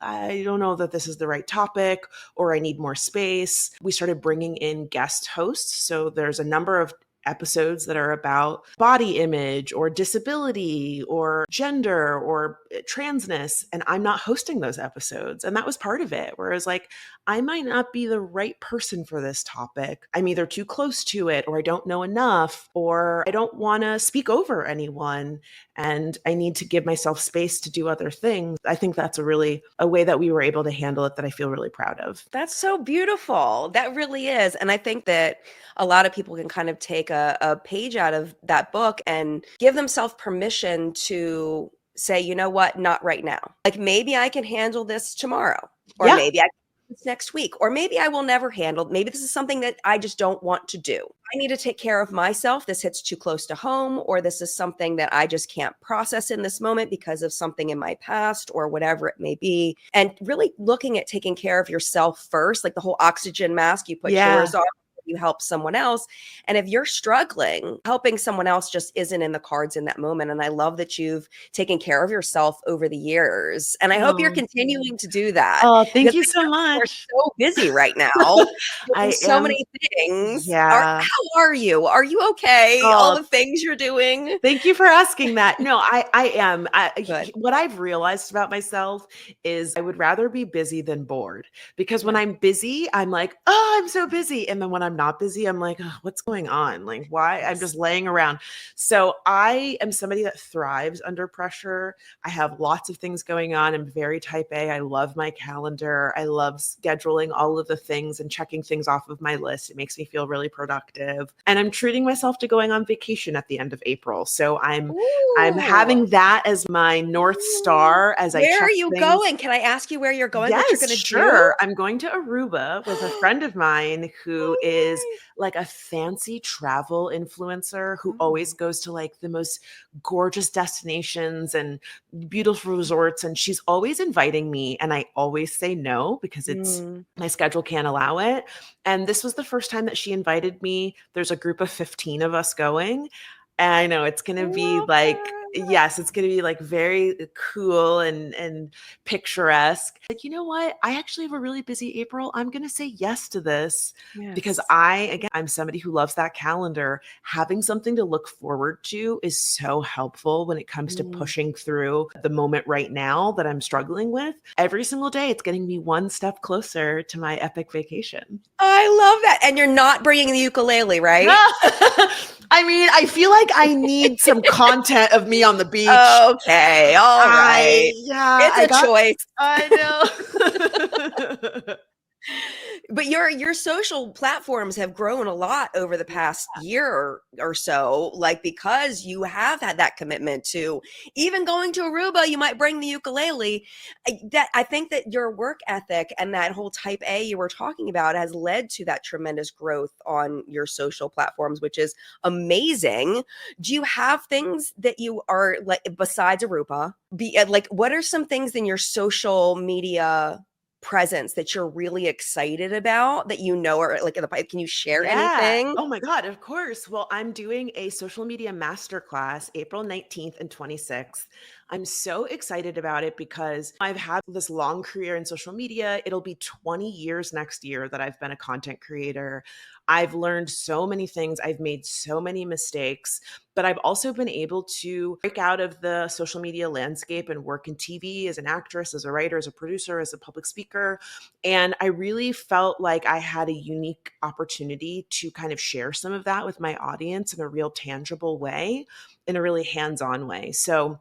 I don't know that this is the right topic, or I need more space. We started bringing in guest hosts. So there's a number of episodes that are about body image or disability or gender or transness, and I'm not hosting those episodes. And that was part of it, whereas like, I might not be the right person for this topic. I'm either too close to it, or I don't know enough, or I don't want to speak over anyone, and I need to give myself space to do other things. I think that's a way that we were able to handle it that I feel really proud of. That's so beautiful. That really is. And I think that a lot of people can kind of take a page out of that book and give themselves permission to say, you know what, not right now. Like maybe I can handle this tomorrow, or Yeah. maybe I can do this next week, or maybe I will never handle. Maybe this is something that I just don't want to do. I need to take care of myself. This hits too close to home, or this is something that I just can't process in this moment because of something in my past or whatever it may be. And really looking at taking care of yourself first, like the whole oxygen mask, you put yours on, you help someone else. And if you're struggling, helping someone else just isn't in the cards in that moment. And I love that you've taken care of yourself over the years. And I hope you're continuing to do that. Oh, thank you Because so you're much. so busy right now. I Doing so am. many things. Yeah. How are you? Are you okay? All the things you're doing? Thank you for asking that. No, I am. Good. What I've realized about myself is I would rather be busy than bored, because when I'm busy, I'm like, oh, I'm so busy. And then when I'm I'm not busy, I'm like, "Ugh, what's going on? Like, why? I'm just laying around." So I am somebody that thrives under pressure. I have lots of things going on. I'm very type A. I love my calendar. I love scheduling all of the things and checking things off of my list. It makes me feel really productive. And I'm treating myself to going on vacation at the end of April. So I'm Ooh. having that as my North Star as I Where are check you things. going? Can I ask you where you're going? What you're Yes, going to do? sure. I'm going to Aruba with a friend of mine who Oh, is yay. like a fancy travel influencer who always Mm. goes to like the most gorgeous destinations and beautiful resorts. And she's always inviting me. And I always say no because Mm. my schedule can't allow it. And this was the first time that she invited me. There's a group of 15 of us going. And I know it's going to be Love like, that. yes, it's going to be like very cool and picturesque. Like, you know what? I actually have a really busy April. I'm going to say yes to this because Yes. I'm somebody who loves that calendar. Having something to look forward to is so helpful when it comes to Mm. pushing through the moment right now that I'm struggling with. Every single day, it's getting me one step closer to my epic vacation. I love that. And you're not bringing the ukulele, right? I mean, I feel like I need some content of me on the beach. Okay. All right. It's I a got, choice. I know. But your social platforms have grown a lot over the past year or so, like because you have had that commitment to even going to Aruba, you might bring the ukulele. I think that your work ethic and that whole type A you were talking about has led to that tremendous growth on your social platforms, which is amazing. Do you have things that you are like besides Aruba? Like what are some things in your social media presence that you're really excited about that are like in the pipe? Can you share Yeah. anything? Oh my God, of course. Well, I'm doing a social media masterclass April 19th and 26th. I'm so excited about it because I've had this long career in social media. It'll be 20 years next year that I've been a content creator. I've learned so many things. I've made so many mistakes, but I've also been able to break out of the social media landscape and work in TV as an actress, as a writer, as a producer, as a public speaker. And I really felt like I had a unique opportunity to kind of share some of that with my audience in a real tangible way, in a really hands-on way. So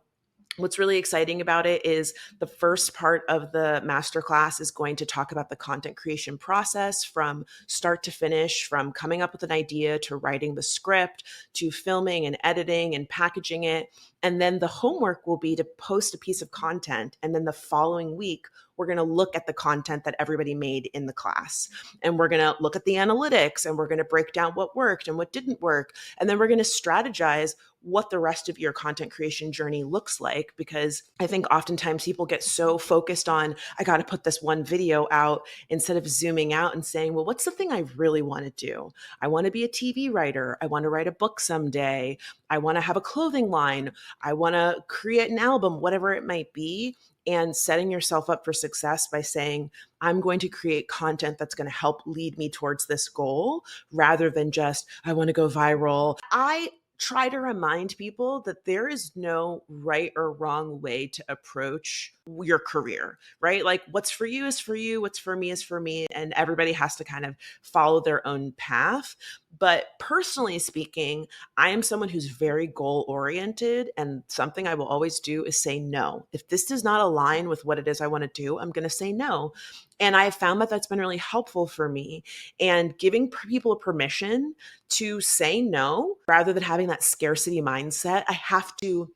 what's really exciting about it is the first part of the masterclass is going to talk about the content creation process from start to finish, from coming up with an idea to writing the script to filming and editing and packaging it. And then the homework will be to post a piece of content. And then the following week, we're going to look at the content that everybody made in the class. And we're going to look at the analytics and we're going to break down what worked and what didn't work. And then we're going to strategize what the rest of your content creation journey looks like. Because I think oftentimes people get so focused on, I got to put this one video out instead of zooming out and saying, well, what's the thing I really want to do? I want to be a TV writer. I want to write a book someday. I want to have a clothing line. I want to create an album, whatever it might be. And setting yourself up for success by saying, I'm going to create content that's going to help lead me towards this goal rather than just, I want to go viral. I try to remind people that there is no right or wrong way to approach your career, right? Like what's for you is for you, what's for me is for me, and everybody has to kind of follow their own path. But personally speaking, I am someone who's very goal oriented, and something I will always do is say no. If this does not align with what it is I want to do, I'm going to say no. And I have found that that's been really helpful for me. And giving people permission to say no rather than having that scarcity mindset, I have to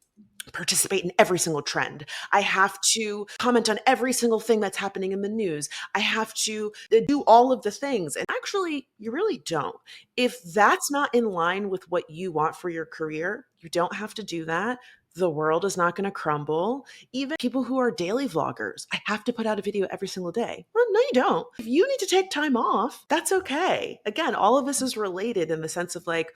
participate in every single trend. I have to comment on every single thing that's happening in the news. I have to do all of the things. And actually, you really don't. If that's not in line with what you want for your career, you don't have to do that. The world is not going to crumble. Even people who are daily vloggers, I have to put out a video every single day. Well, no, you don't. If you need to take time off, that's okay. Again, all of this is related in the sense of like,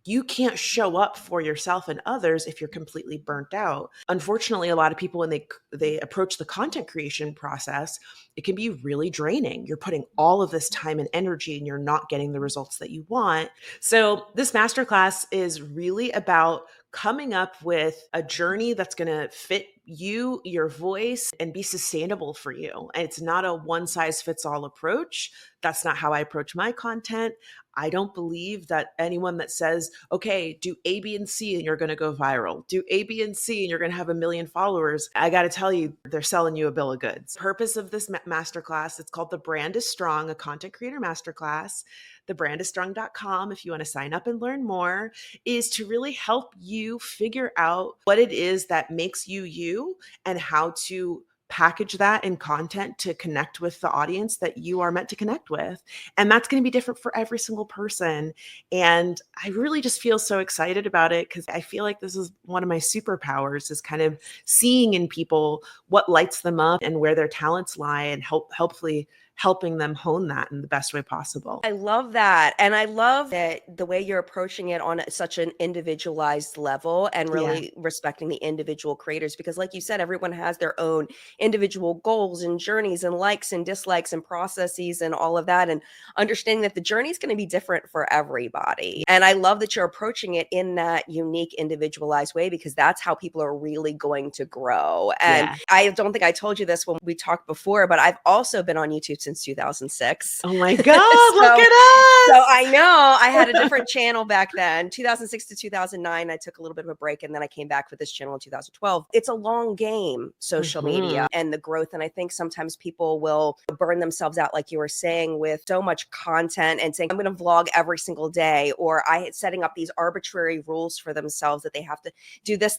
you can't show up for yourself and others if you're completely burnt out. Unfortunately, a lot of people, when they approach the content creation process, it can be really draining. You're putting all of this time and energy and you're not getting the results that you want. So this masterclass is really about coming up with a journey that's going to fit you, your voice, and be sustainable for you. And it's not a one size fits all approach. That's not how I approach my content. I don't believe that anyone that says, okay, do A, B, and C and you're going to go viral, do A, B, and C and you're going to have 1 million followers. I got to tell you, they're selling you a bill of goods. Purpose of this masterclass, it's called The Brand is Strong, a content creator masterclass. Thebrandisstrong.com, if you want to sign up and learn more, is to really help you figure out what it is that makes you you and how to package that in content to connect with the audience that you are meant to connect with. And that's going to be different for every single person. And I really just feel so excited about it because I feel like this is one of my superpowers, is kind of seeing in people what lights them up and where their talents lie, and hopefully helping them hone that in the best way possible. I love that. And I love that the way you're approaching it on such an individualized level and really respecting the individual creators, because like you said, everyone has their own individual goals and journeys and likes and dislikes and processes and all of that. And understanding that the journey is going to be different for everybody. And I love that you're approaching it in that unique, individualized way, because that's how people are really going to grow. And I don't think I told you this when we talked before, but I've also been on YouTube since 2006. Oh my God, look at us. So I know I had a different channel back then. 2006 to 2009, I took a little bit of a break, and then I came back with this channel in 2012. It's a long game, social media and the growth. And I think sometimes people will burn themselves out, like you were saying, with so much content and saying, I'm going to vlog every single day, or setting up these arbitrary rules for themselves that they have to do this,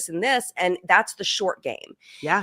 and this. And that's the short game. Yeah.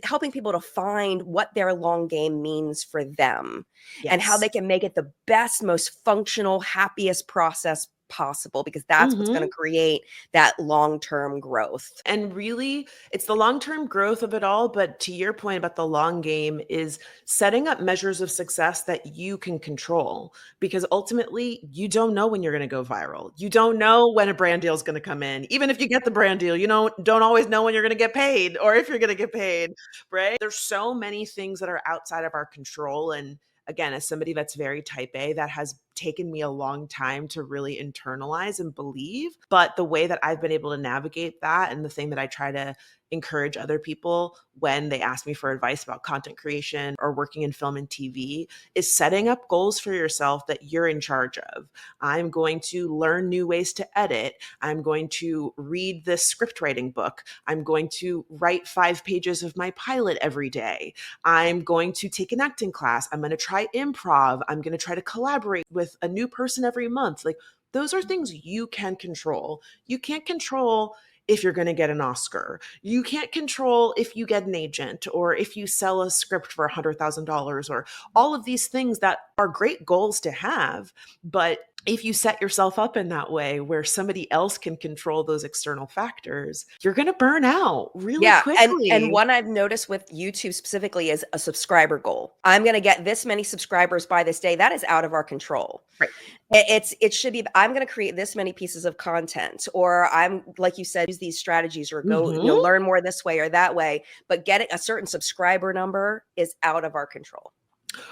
Helping people to find what their long game means for them and how they can make it the best, most functional, happiest process possible, because that's what's going to create that long-term growth. And really, it's the long-term growth of it all. But to your point about the long game, is setting up measures of success that you can control, because ultimately you don't know when you're going to go viral. You don't know when a brand deal is going to come in. Even if you get the brand deal, you don't always know when you're going to get paid or if you're going to get paid, right? There's so many things that are outside of our control. And again, as somebody that's very type A, that has taken me a long time to really internalize and believe. But the way that I've been able to navigate that, and the thing that I try to encourage other people when they ask me for advice about content creation or working in film and TV, is setting up goals for yourself that you're in charge of. I'm going to learn new ways to edit. I'm going to read this script writing book. I'm going to write 5 pages of my pilot every day. I'm going to take an acting class. I'm going to try improv. I'm going to try to collaborate with a new person every month. Like, those are things you can control. You can't control if you're going to get an Oscar. You can't control if you get an agent, or if you sell a script for $100,000, or all of these things that are great goals to have. But if you set yourself up in that way where somebody else can control those external factors, you're going to burn out really quickly. And one I've noticed with YouTube specifically is a subscriber goal. I'm going to get this many subscribers by this day. That is out of our control. Right. It should be, I'm going to create this many pieces of content, or I'm, like you said, use these strategies, or go, learn more this way or that way. But getting a certain subscriber number is out of our control.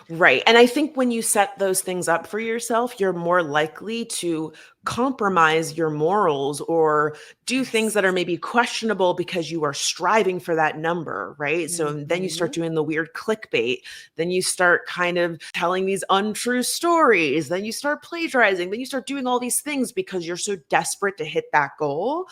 Right. And I think when you set those things up for yourself, you're more likely to compromise your morals or do things that are maybe questionable because you are striving for that number, right? So then you start doing the weird clickbait. Then you start kind of telling these untrue stories. Then you start plagiarizing. Then you start doing all these things because you're so desperate to hit that goal,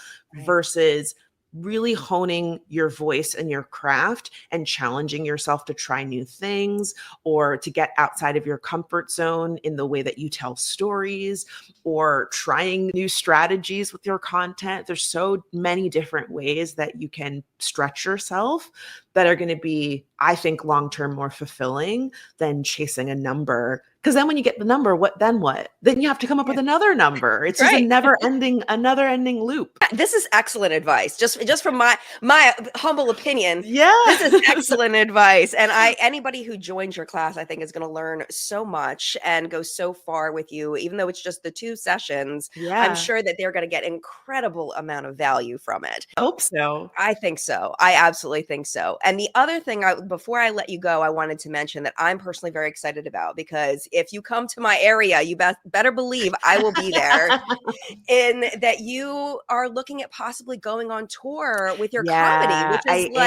versus really honing your voice and your craft and challenging yourself to try new things, or to get outside of your comfort zone in the way that you tell stories, or trying new strategies with your content. There's so many different ways that you can stretch yourself that are going to be, I think, long-term more fulfilling than chasing a number Because then when you get the number, what? Then you have to come up with another number. It's just Right. another ending loop. This is excellent advice. Just from my humble opinion. Yeah. This is excellent advice. And anybody who joins your class, I think, is going to learn so much and go so far with you, even though it's just the 2 sessions. Yeah. I'm sure that they're going to get incredible amount of value from it. I hope so. I think so. I absolutely think so. And the other thing, before I let you go, I wanted to mention that I'm personally very excited about, because if you come to my area, you better believe I will be there. In that you are looking at possibly going on tour with your comedy, which is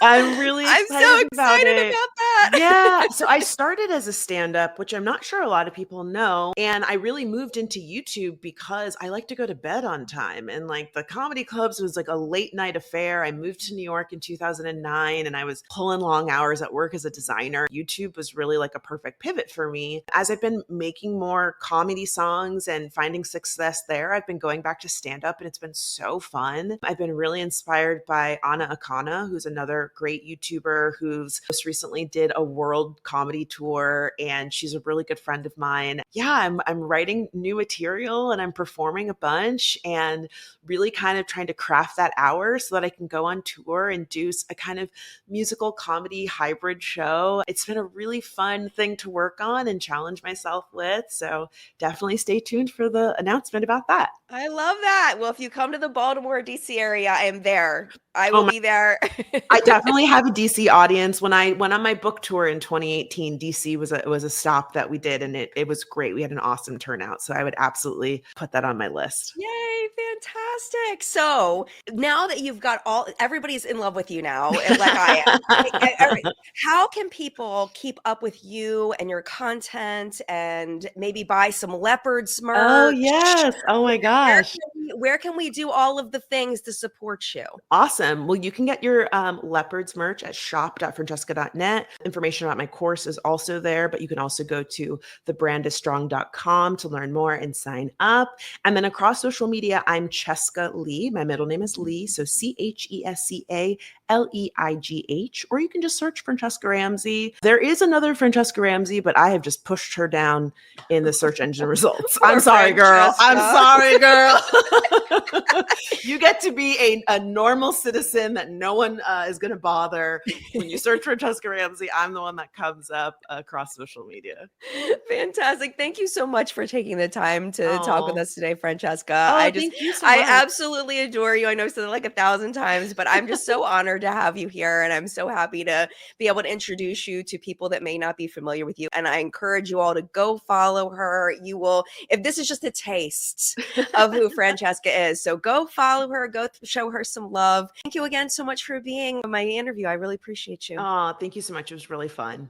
I'm really I'm excited so excited about that. Yeah. So I started as a stand-up, which I'm not sure a lot of people know. And I really moved into YouTube because I like to go to bed on time. And like the comedy clubs was like a late night affair. I moved to New York in 2009 and I was pulling long hours at work as a designer. YouTube was really like a perfect pivot for me. As I've been making more comedy songs and finding success there, I've been going back to stand-up and it's been so fun. I've been really inspired by Anna Akana, who's another great YouTuber who's most recently did a world comedy tour, and she's a really good friend of mine. Yeah, I'm writing new material and I'm performing a bunch and really kind of trying to craft that hour so that I can go on tour and do a kind of musical comedy hybrid show. It's been a really fun thing to work on and challenge myself with. So definitely stay tuned for the announcement about that. I love that. Well, if you come to the Baltimore, DC area, I am there. I will be there. I definitely have a DC audience. When I went on my book tour in 2018, DC was a stop that we did, and it was great. We had an awesome turnout. So I would absolutely put that on my list. Yay, fantastic. So now that you've got everybody's in love with you now, like I am. How can people keep up with you and your content and maybe buy some Leopards merch? Oh, yes. Oh my gosh. Where can we do all of the things to support you? Awesome. Well, you can get your Leopards merch at shop.francesca.net. Information about my course is also there, but you can also go to thebrandisstrong.com to learn more and sign up. And then across social media, I'm Chesca Lee. My middle name is Lee, so CHESCA Leigh, or you can just search Franchesca Ramsey. There is another Franchesca Ramsey, but I have just pushed her down in the search engine results. I'm sorry, girl. I'm sorry, girl. You get to be a normal citizen that no one is going to bother. When you search Franchesca Ramsey, I'm the one that comes up across social media. Fantastic. Thank you so much for taking the time to talk with us today, Francesca. Thank you so I much. absolutely adore you. I know I've said it like 1,000 times, but I'm just so honored to have you here. And I'm so happy to be able to introduce you to people that may not be familiar with you. And I encourage you all to go follow her. You will, if this is just a taste of who Franchesca is. So go follow her, go show her some love. Thank you again so much for being on my interview. I really appreciate you. Oh, thank you so much. It was really fun.